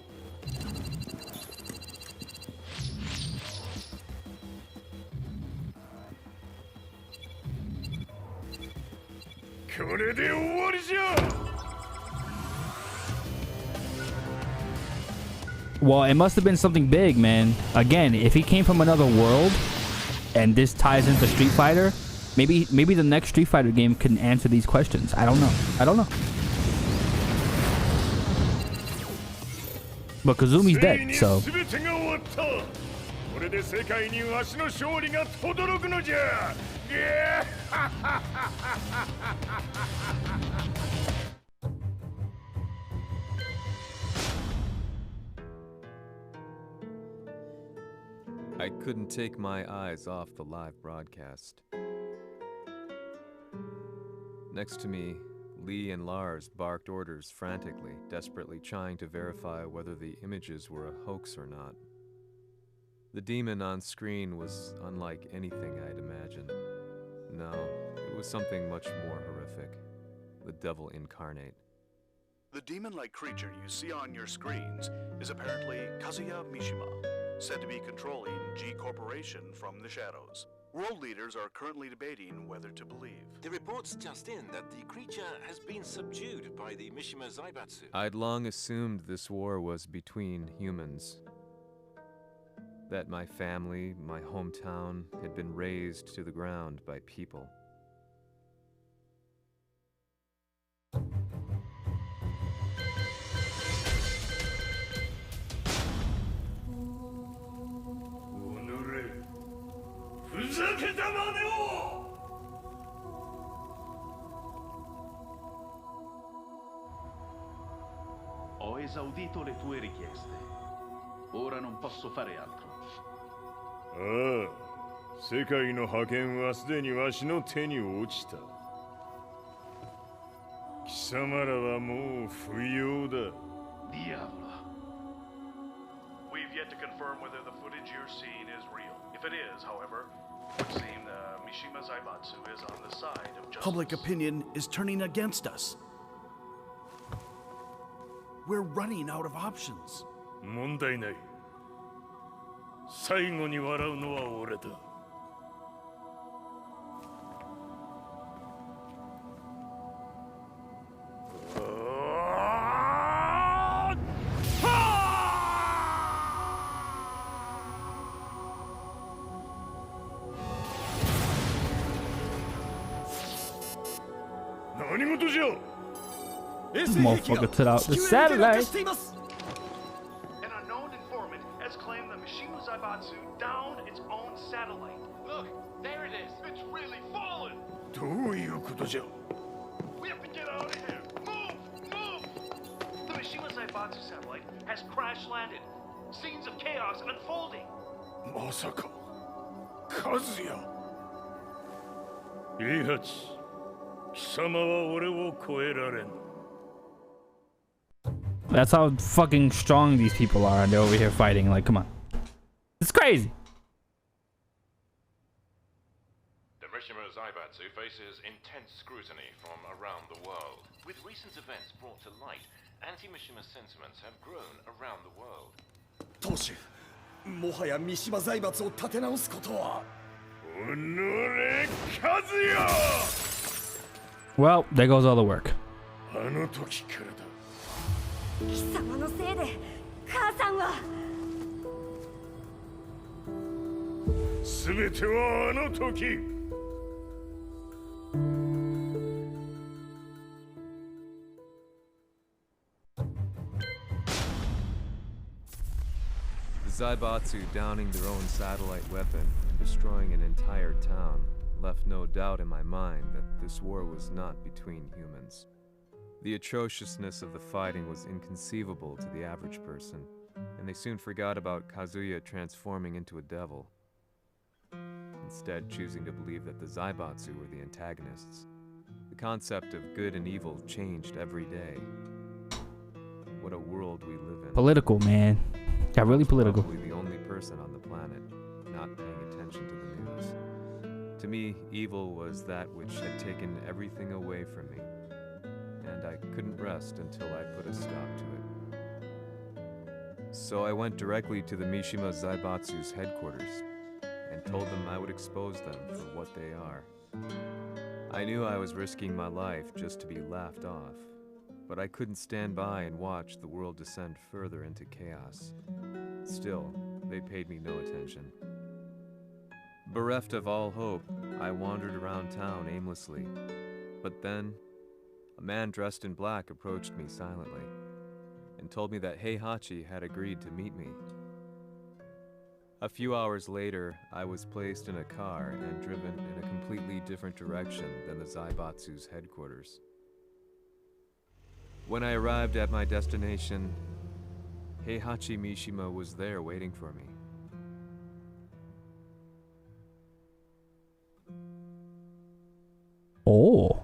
れで終わりじゃ。Well, it must have been something big, man. Again, if he came from another world, and this ties into Street Fighter, maybe the next Street Fighter game can answer these questions. I don't know. But Kazumi's dead, so. これで世界にわしの勝利が轟くのじゃ。I couldn't take my eyes off the live broadcast. Next to me, Lee and Lars barked orders frantically, desperately trying to verify whether the images were a hoax or not. The demon on screen was unlike anything I'd imagined. No, it was something much more horrific. The devil incarnate. The demon-like creature you see on your screens is apparently Kazuya Mishima, said to be controlling G Corporation from the shadows. World leaders are currently debating whether to believe. The reports just in that the creature has been subdued by the Mishima Zaibatsu. I'd long assumed this war was between humans. That my family, my hometown, had been razed to the ground by people. Ho esaudito le tue richieste. Ora non posso fare altro. ああ、世界の覇権はすでにわしの手に落ちた。貴様らはもう不要だ。Diavolo. We've yet to confirm whether the footage you're seeing is real. If it is, however, it would seem the Mishima Zaibatsu is on the side of justice. Public opinion is turning against us. We're running out of options. 問題ない。最後に笑うのは俺だ。何事じゃ。 Motherfucker took out the satellite. An unknown informant has claimed the Mishima Zaibatsu downed its own satellite. Look, there it is. It's really fallen. どういうことじゃ。 We have to get out of here. Move! The Mishima Zaibatsu satellite has crash landed. Scenes of chaos unfolding. まさか、和也。イハチ、貴様は俺を超えられん。 That's how fucking strong these people are, and they're over here fighting. Like, come on. It's crazy. The Mishima Zaibatsu faces intense scrutiny from around the world. With recent events brought to light, anti-Mishima sentiments have grown around the world. 当主、もはや三島財閥を立て直すことは。おのれ、和也。 Well, there goes all the work. あの時からだ。 貴様のせいで母さんは。すべてはあの時。 The Zaibatsu downing their own satellite weapon and destroying an entire town left no doubt in my mind that this war was not between humans. The atrociousness of the fighting was inconceivable to the average person, and they soon forgot about Kazuya transforming into a devil, instead choosing to believe that the Zaibatsu were the antagonists. The concept of good and evil changed every day. what a world we live in. Political, man. Got really political. Probably the only person on the planet not paying attention to the news. To me, evil was that which had taken everything away from me, and I couldn't rest until I put a stop to it. So I went directly to the Mishima Zaibatsu's headquarters and told them I would expose them for what they are. I knew I was risking my life just to be laughed off, but I couldn't stand by and watch the world descend further into chaos. Still, they paid me no attention. Bereft of all hope, I wandered around town aimlessly. But then, a man dressed in black approached me silently and told me that Heihachi had agreed to meet me. A few hours later, I was placed in a car and driven in a completely different direction than the Zaibatsu's headquarters. When I arrived at my destination, Heihachi Mishima was there waiting for me. Oh.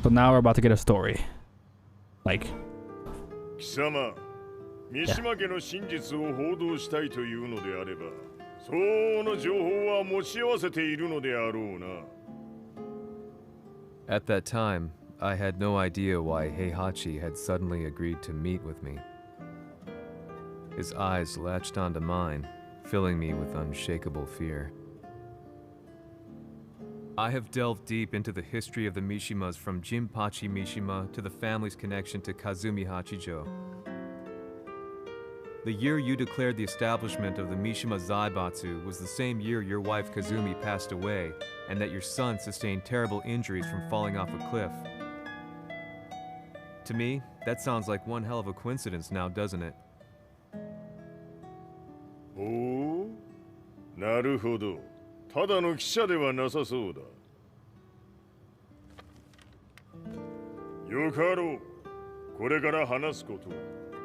So now we're about to get a story. Like. 貴様、三島家の真実を報道したいというのであれば、相応の情報は持ち合わせているのであろうな。At that time, I had no idea why Heihachi had suddenly agreed to meet with me. His eyes latched onto mine, filling me with unshakable fear. I have delved deep into the history of the Mishimas from Jinpachi Mishima to the family's connection to Kazumi Hachijo. The year you declared the establishment of the Mishima Zaibatsu was the same year your wife Kazumi passed away, and that your son sustained terrible injuries from falling off a cliff. To me, that sounds like one hell of a coincidence now, doesn't it? おお、なるほど。ただの記者ではなさそうだ。よかろう。これから話すこと、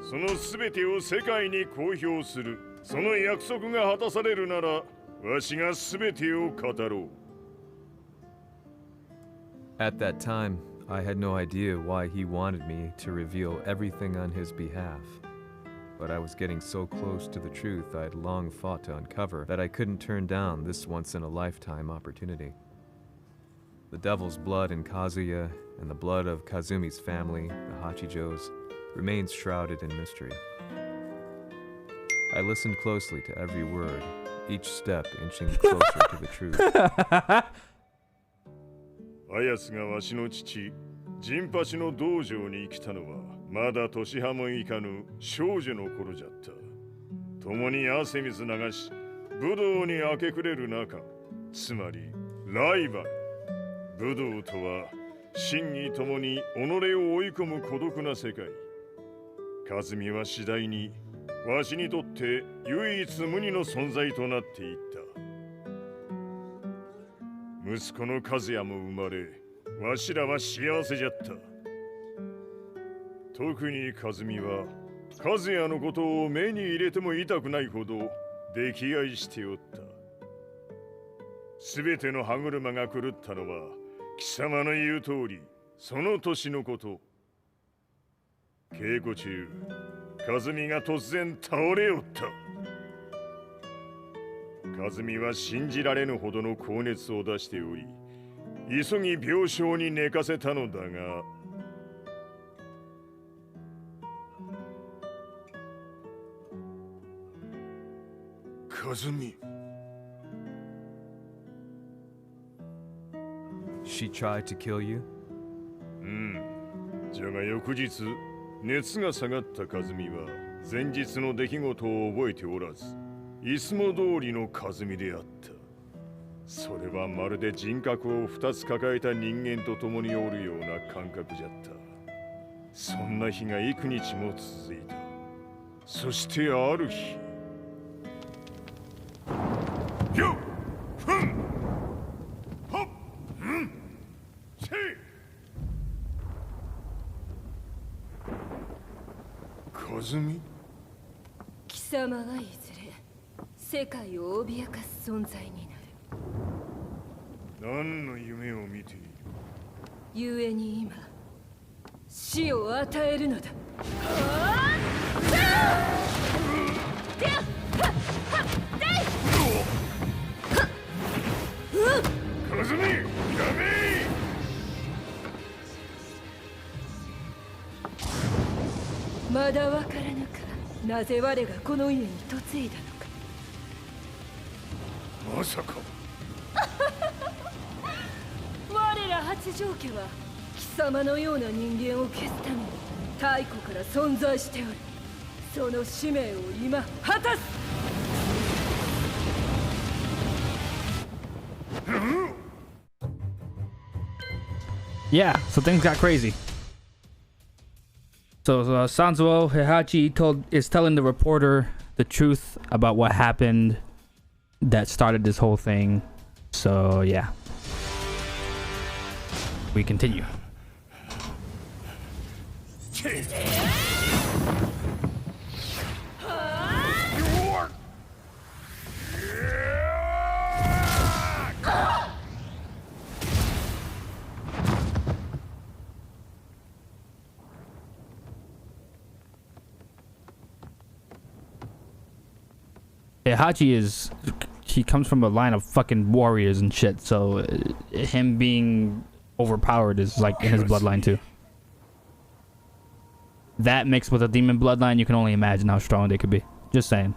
そのすべてを世界に公表する。その約束が果たされるなら、わしがすべてを語ろう。At that time, I had no idea why he wanted me to reveal everything on his behalf. But I was getting so close to the truth I'd long fought to uncover that I couldn't turn down this once-in-a-lifetime opportunity. The devil's blood in Kazuya and the blood of Kazumi's family, the Hachijos, remains shrouded in mystery. I listened closely to every word, each step inching closer to the truth. あやつがわしの父、陣八の道場に来たのは、まだ年端もいかぬ少女の頃じゃった。共に汗水流し、武道に明け暮れる中、つまりライバル。武道とは、真偽ともに己を追い込む孤独な世界。和美は次第に、わしにとって唯一無二の存在となっていった。息子の和也も生まれ、わしらは幸せじゃった。特に和美は、和也のことを目に入れても痛くないほど溺愛しておった。すべての歯車が狂ったのは、貴様の言う通り、その年のこと。稽古中、和美が突然倒れおった。和美は信じられぬほどの高熱を出しており、急ぎ病床に寝かせたのだが、和美。She tried to kill you? じゃが翌日、熱が下がった和美は前日の出来事を覚えておらず、いつも通りの和美であった。それはまるで人格を2つ抱えた人間と共におるような感覚じゃった。そんな日が幾日も続いた。そしてある日、よっふんほっんせい和美。貴様はいずれ世界を脅かす存在になる。何の夢を見ている？故に今死を与えるのだ。カズミ、やめまだわからぬか、なぜ我がこの家に嫁いだのか。まさか我ら八丈家は貴様のような人間を消すために太古から存在しておる。その使命を今果たす。Yeah, so things got crazy. So Sanzuo Heihachi is telling the reporter the truth about what happened that started this whole thing. So yeah, we continue. Heihachi he comes from a line of fucking warriors and shit, so him being overpowered is like in his bloodline too. That mixed with a demon bloodline, you can only imagine how strong they could be. Just saying.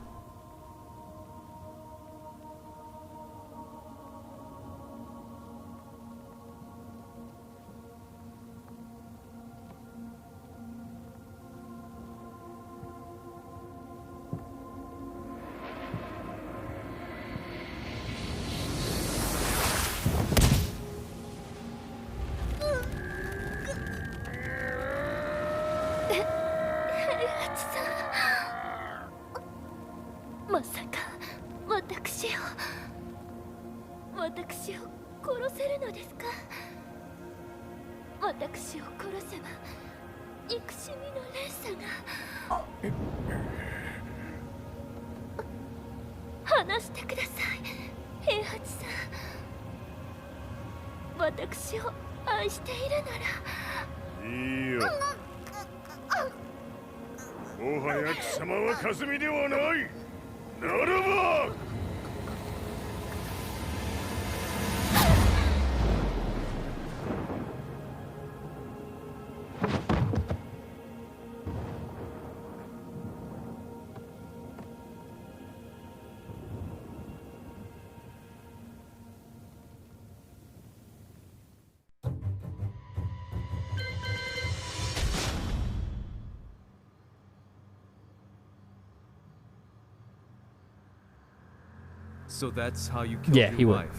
So that's how you killed Yeah, he your would.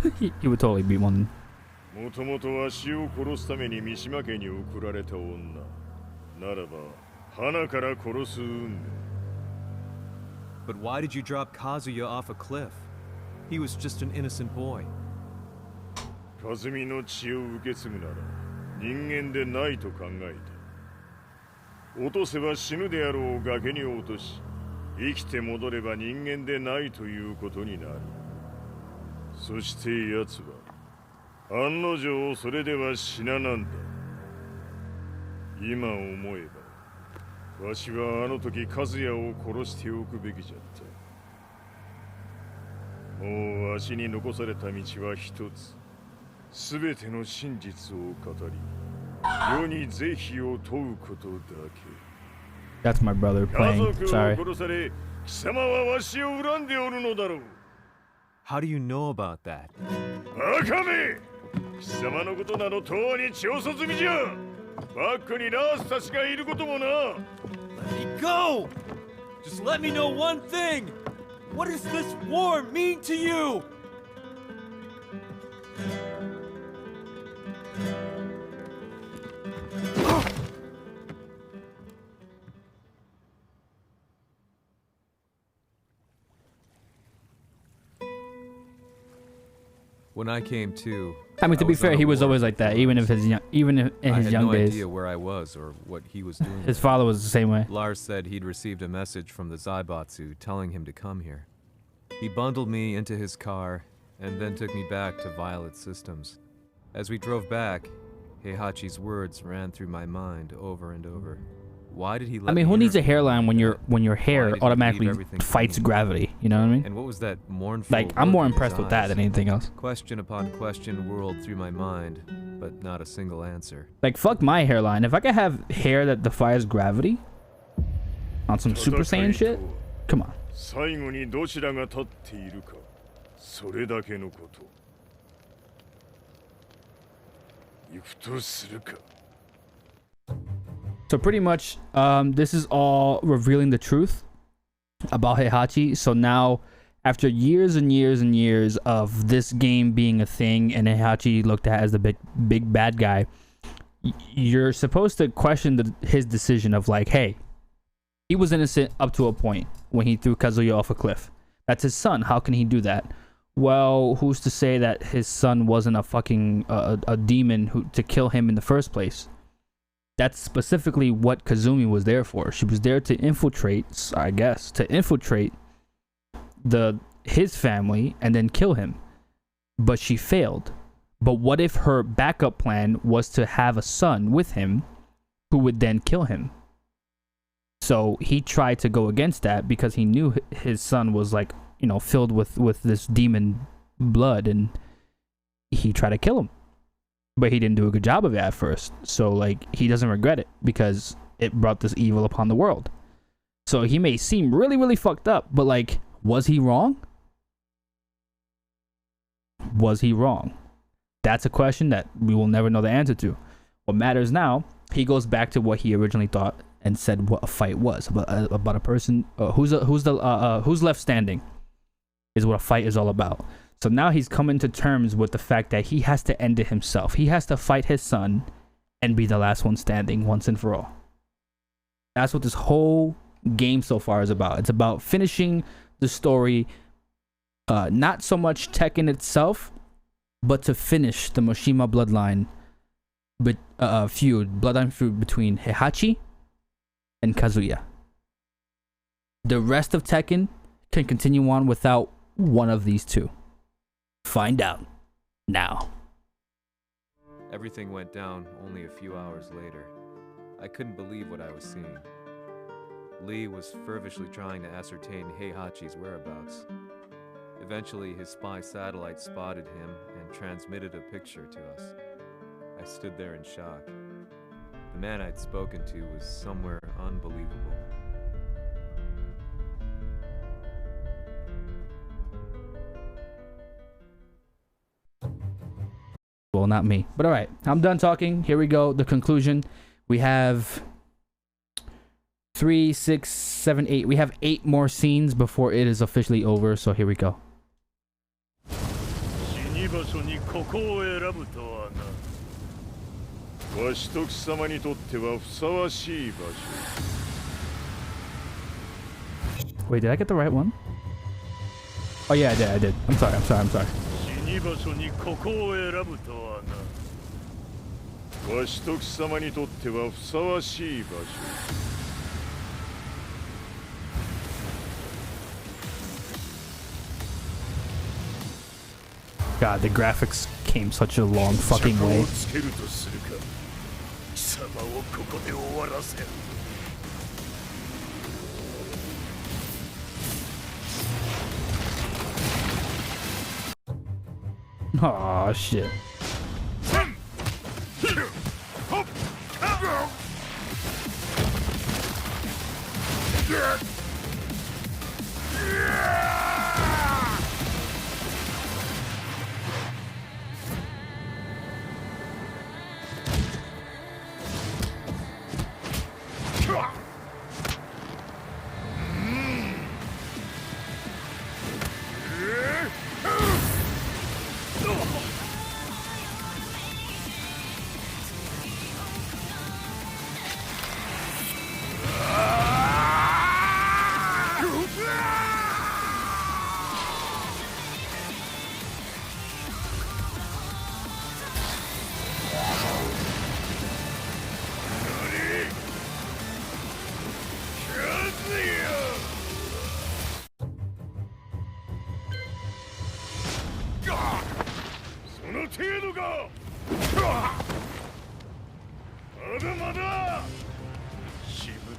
wife. he would totally be one. もともとわしを殺すために三島家に送られた女ならば花から殺す運命 But why did you drop Kazuya off a cliff? He was just an innocent boy. 和美の血を受け継ぐなら人間でないと考えた落とせば死ぬであろう崖に落とし生きて戻れば人間でないということになるそして奴は案の定それでは死ななんだ今思えばわしはあの時和也を殺しておくべきじゃったもうわしに残された道は一つ全ての真実を語り世に是非を問うことだけ That's my brother playing. Sorry. How do you know about that? バカめ貴様のことなどとうに調査済みじゃバックにナースたちがいることもな Let me go! Just let me know one thing! What does this war mean to you? When I came to, I mean, to be fair, he was always like that, even in his young I had no days. idea where I was or what he was doing. His father was the same way. Lars said he'd received a message from the Zaibatsu telling him to come here. He bundled me into his car and then took me back to Violet Systems. As we drove back, Heihachi's words ran through my mind over and over. Why did he let I mean, who me needs a interview him hairline like when your that? Why hair did he leave automatically everything to fights me? gravity? You know what I mean? And what was that mournful Like, I'm look more in his impressed with that eyes? than anything else. Question upon question whirled through my mind, but not a single answer. Like, fuck my hairline. If I could have hair that defies gravity on some Super Saiyan shit, come on. 最後にどちらが立っているか、それだけのこと。行くとするか。 So pretty much, this is all revealing the truth about Heihachi. So now, after years and years and years of this game being a thing and Heihachi looked at as the big bad guy, you're supposed to question his decision of like, hey, he was innocent up to a point when he threw Kazuya off a cliff. That's his son. How can he do that? Well, who's to say that his son wasn't a fucking a demon to kill him in the first place? That's specifically what Kazumi was there for. She was there to infiltrate, I guess, his family and then kill him. But she failed. But what if her backup plan was to have a son with him who would then kill him? So he tried to go against that because he knew his son was like, you know, filled with this demon blood, and he tried to kill him. But he didn't do a good job of it at first. So, like, he doesn't regret it because it brought this evil upon the world. So he may seem really, really fucked up, but, like, was he wrong? Was he wrong? That's a question that we will never know the answer to. What matters now, he goes back to what he originally thought and said what a fight was. About a person who's left standing is what a fight is all about. So now he's coming to terms with the fact that he has to end it himself. He has to fight his son and be the last one standing once and for all. That's what this whole game so far is about. It's about finishing the story, not so much Tekken itself, but to finish the Mishima bloodline bloodline feud between Heihachi and Kazuya. The rest of Tekken can continue on without one of these two. Find out now. Everything went down only a few hours later. I couldn't believe what I was seeing. Lee was fervently trying to ascertain Heihachi's whereabouts. Eventually, his spy satellite spotted him and transmitted a picture to us. I stood there in shock. The man I'd spoken to was somewhere unbelievable. Well, not me. But all right, I'm done talking. Here we go. The conclusion. We have 3, 6, 7, 8. We have 8 more scenes before it is officially over. So here we go. 死に場所にここを選ぶとはな。わしと貴様にとってはふさわしい場所。 Wait, did I get the right one? Oh yeah, I did. I'm sorry. 死に場所にここを選ぶとはな。わしと貴様にとってはふさわしい場所。 God, the graphics came such a long fucking way. Aw, shit.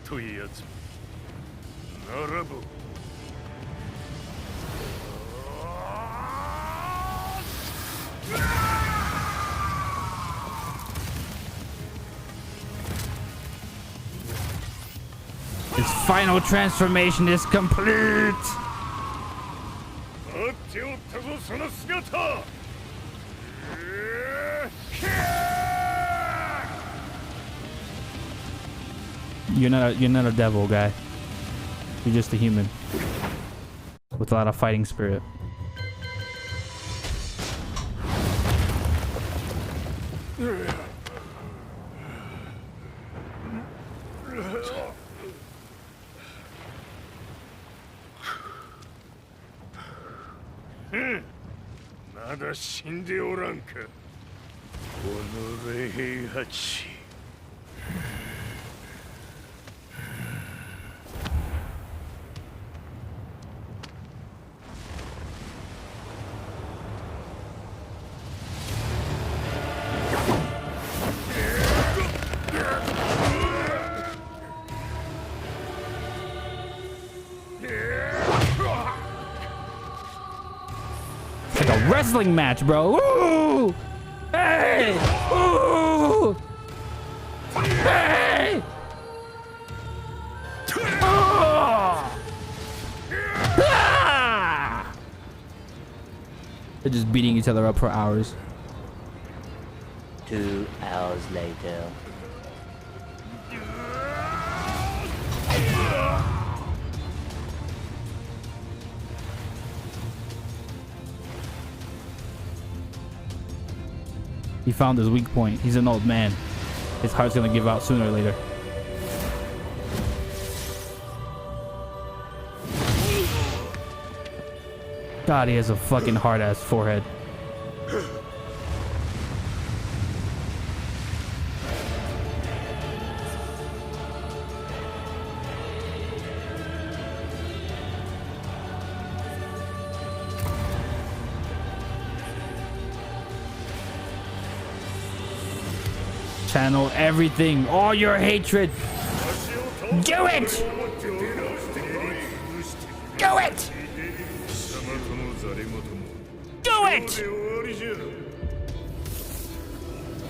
というやつならばHis final transformation is complete! 待っておったぞその姿 You're not a devil, guy. You're just a human with a lot of fighting spirit. Hmm. まだ死んでおらんか。おのれ平八。It's like a wrestling match, bro. Woo! Hey! Woo! Hey! Oh! Ah! They're just beating each other up for hours. 2 hours later. He found his weak point. He's an old man. His heart's gonna give out sooner or later. God, he has a fucking hard-ass forehead. Channel everything, all your hatred. Do it! Do it! Do it!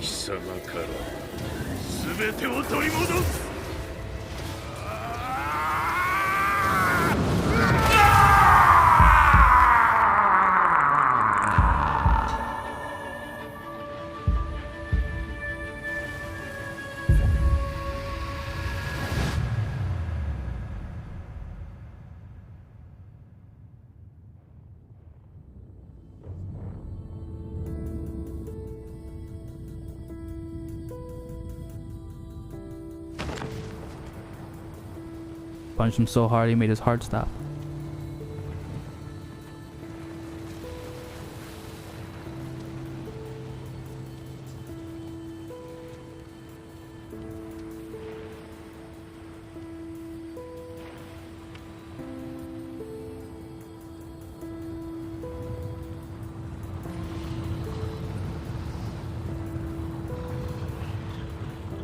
貴様から全てを取り戻す Punched him so hard he made his heart stop.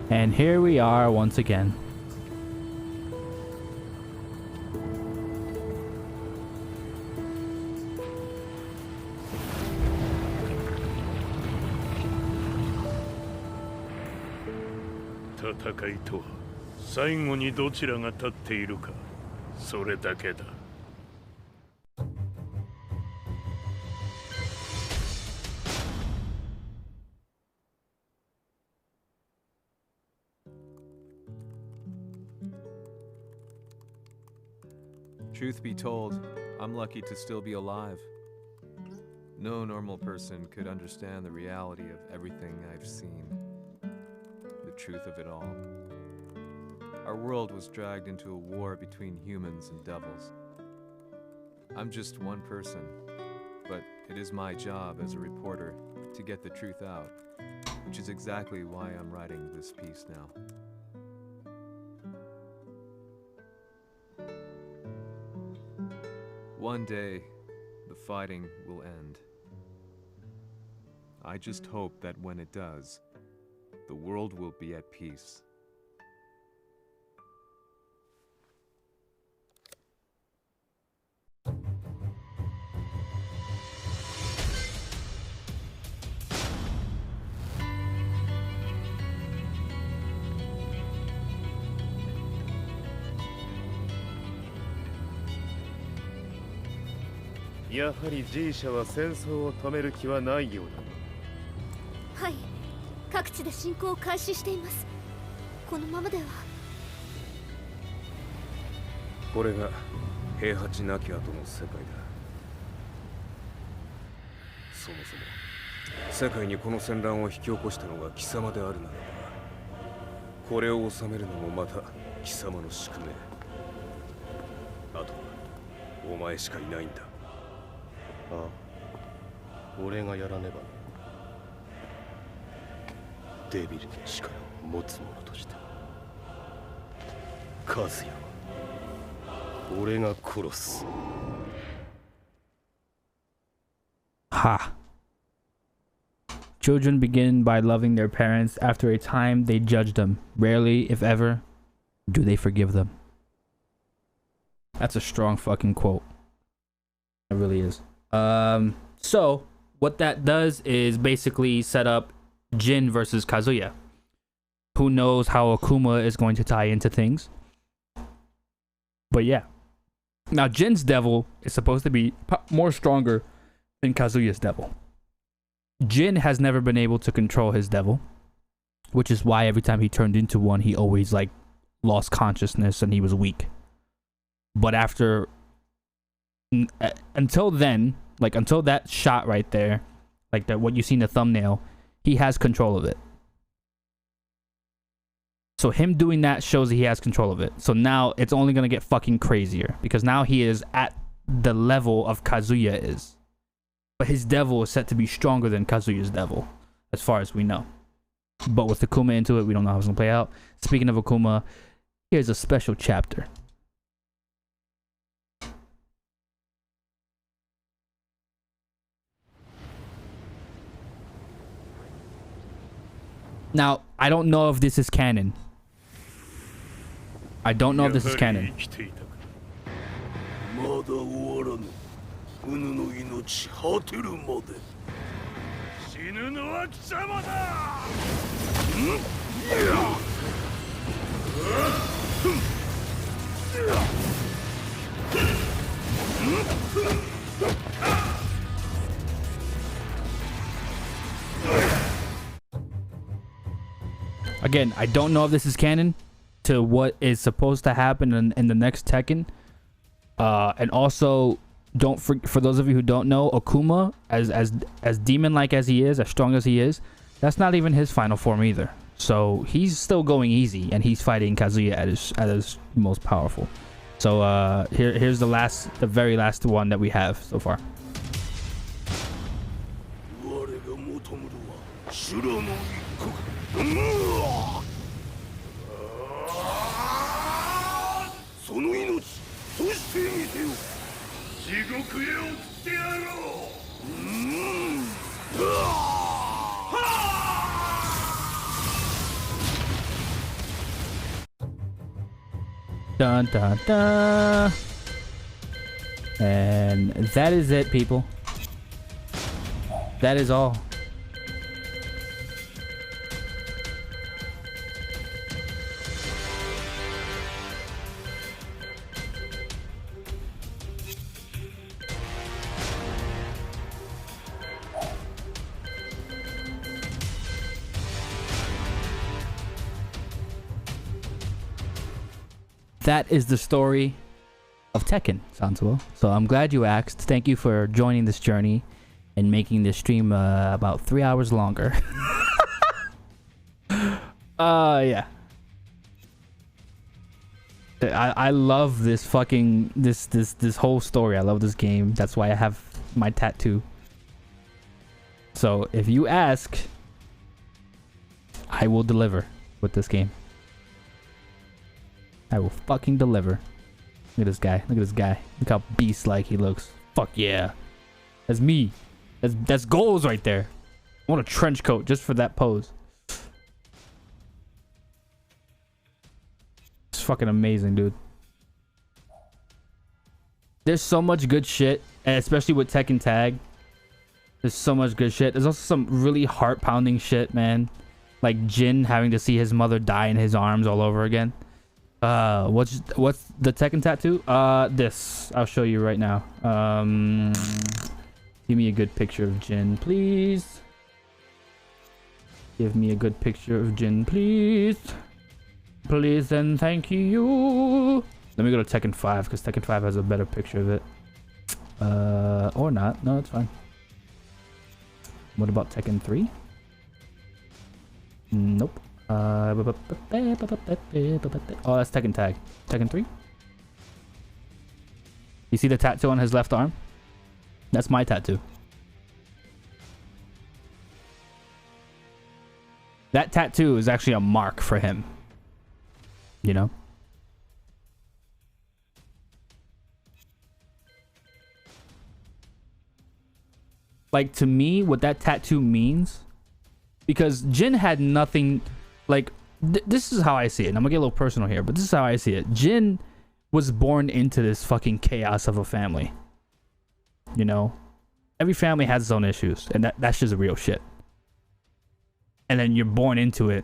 And here we are once again. 戦いとは最後にどちらが立っているかそれだけだ Truth be told, I'm lucky to still be alive. No normal person could understand the reality of everything I've seen. The truth of it all. Our world was dragged into a war between humans and devils. I'm just one person, but it is my job as a reporter to get the truth out, which is exactly why I'm writing this piece now. One day, the fighting will end. I just hope that when it does, the world will be at peace. やはり G 社は戦争を止める気はないようだ。はい、各地で侵攻を開始しています。このままでは。これが平八なき後の世界だ。そもそも世界にこの戦乱を引き起こしたのが貴様であるならば、これを収めるのもまた貴様の宿命。あとはお前しかいないんだ。ああ、俺がやらねば。デビルの力を持つ者としてカズヤは俺が殺す。Ha. Children begin by loving their parents. After a time, they judge them. Rarely, if ever, do they forgive them. That's a strong fucking quote. It really is. So what that does is basically set up Jin versus Kazuya. Who knows how Akuma is going to tie into things? But yeah. Now Jin's devil is supposed to be more stronger than Kazuya's devil. Jin has never been able to control his devil, which is why every time he turned into one, he always like lost consciousness and he was weak. But after until then, like until that shot right there, like that what you see in the thumbnail, he has control of it. So him doing that shows that he has control of it. So now it's only gonna get fucking crazier because now he is at the level of Kazuya is. But his devil is set to be stronger than Kazuya's devil, as far as we know. But with Akuma into it, we don't know how it's gonna play out. Speaking of Akuma, here's a special chapter. Now, I don't know if this is canon. I don't know if this is canon. まだ終わらぬ。うぬの命果てるまで。死ぬのは貴様だ。Again, I don't know if this is canon to what is supposed to happen in the next Tekken. And also, for those of you who don't know, Akuma, as demon-like as he is, as strong as he is, that's not even his final form either. So he's still going easy, and he's fighting Kazuya at his most powerful. So here's the very last one that we have so far. その命、そしてみせよ。地獄へ送ってやろう。Dun dun dun. And that is it, people. That is all. That is the story of Tekken, Sansuo. So I'm glad you asked. Thank you for joining this journey and making this stream about 3 hours longer. Yeah. I love this fucking this whole story. I love this game. That's why I have my tattoo. So if you ask, I will deliver with this game. I will fucking deliver. Look at this guy. Look at this guy. Look how beast-like he looks. Fuck yeah. That's me. That's goals right there. I want a trench coat just for that pose. It's fucking amazing, dude. There's so much good shit, and especially with Tekken Tag. There's so much good shit. There's also some really heart-pounding shit, man. Like Jin having to see his mother die in his arms all over again. What's the Tekken tattoo? This. I'll show you right now. Give me a good picture of Jin, please. Give me a good picture of Jin, please. Please and thank you. Let me go to Tekken 5 because Tekken 5 has a better picture of it. Or not. No, it's fine. What about Tekken 3? Nope. Oh, that's Tekken Tag. Tekken 3? You see the tattoo on his left arm? That's my tattoo. That tattoo is actually a mark for him. You know? Like, to me, what that tattoo means, because Jin had nothing, like, this is how I see it. And I'm gonna get a little personal here, but this is how I see it. Jin was born into this fucking chaos of a family. You know? Every family has its own issues, and that's just real shit. And then you're born into it,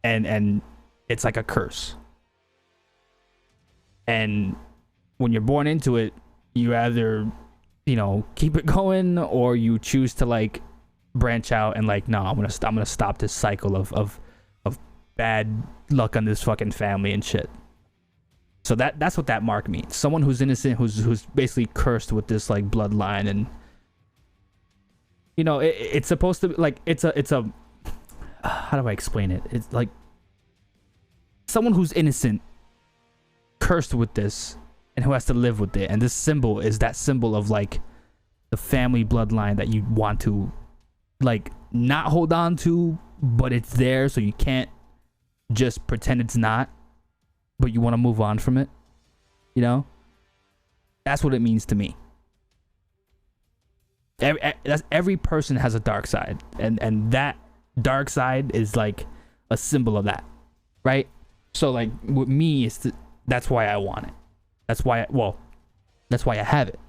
and it's like a curse. And when you're born into it, you either, you know, keep it going, or you choose to like branch out and like, no, I'm gonna stop this cycle of bad luck on this fucking family and shit. So that's what that mark means. Someone who's innocent, who's basically cursed with this like bloodline, and you know, it's supposed to be like it's a how do I explain it? It's like someone who's innocent cursed with this and who has to live with it. And this symbol is that symbol of like the family bloodline that you want to like not hold on to, but it's there, so you can't just pretend it's not, but you want to move on from it. You know? That's what it means to me. Every person has a dark side, and that dark side is like a symbol of that, right? So like with me, that's why I want it. That's why I have it.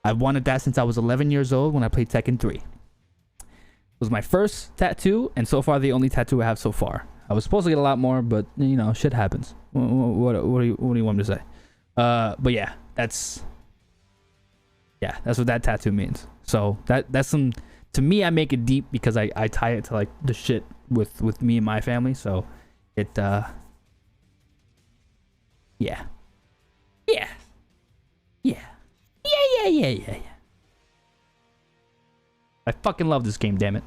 I've wanted that since I was 11 years old when I played Tekken 3. It was my first tattoo, and so far the only tattoo I have so far. I was supposed to get a lot more, but you know, shit happens. What do you want me to say? But yeah, that's what that tattoo means. So that's some, to me, I make it deep because I tie it to like the shit with me and my family. So it yeah. I fucking love this game, damn it.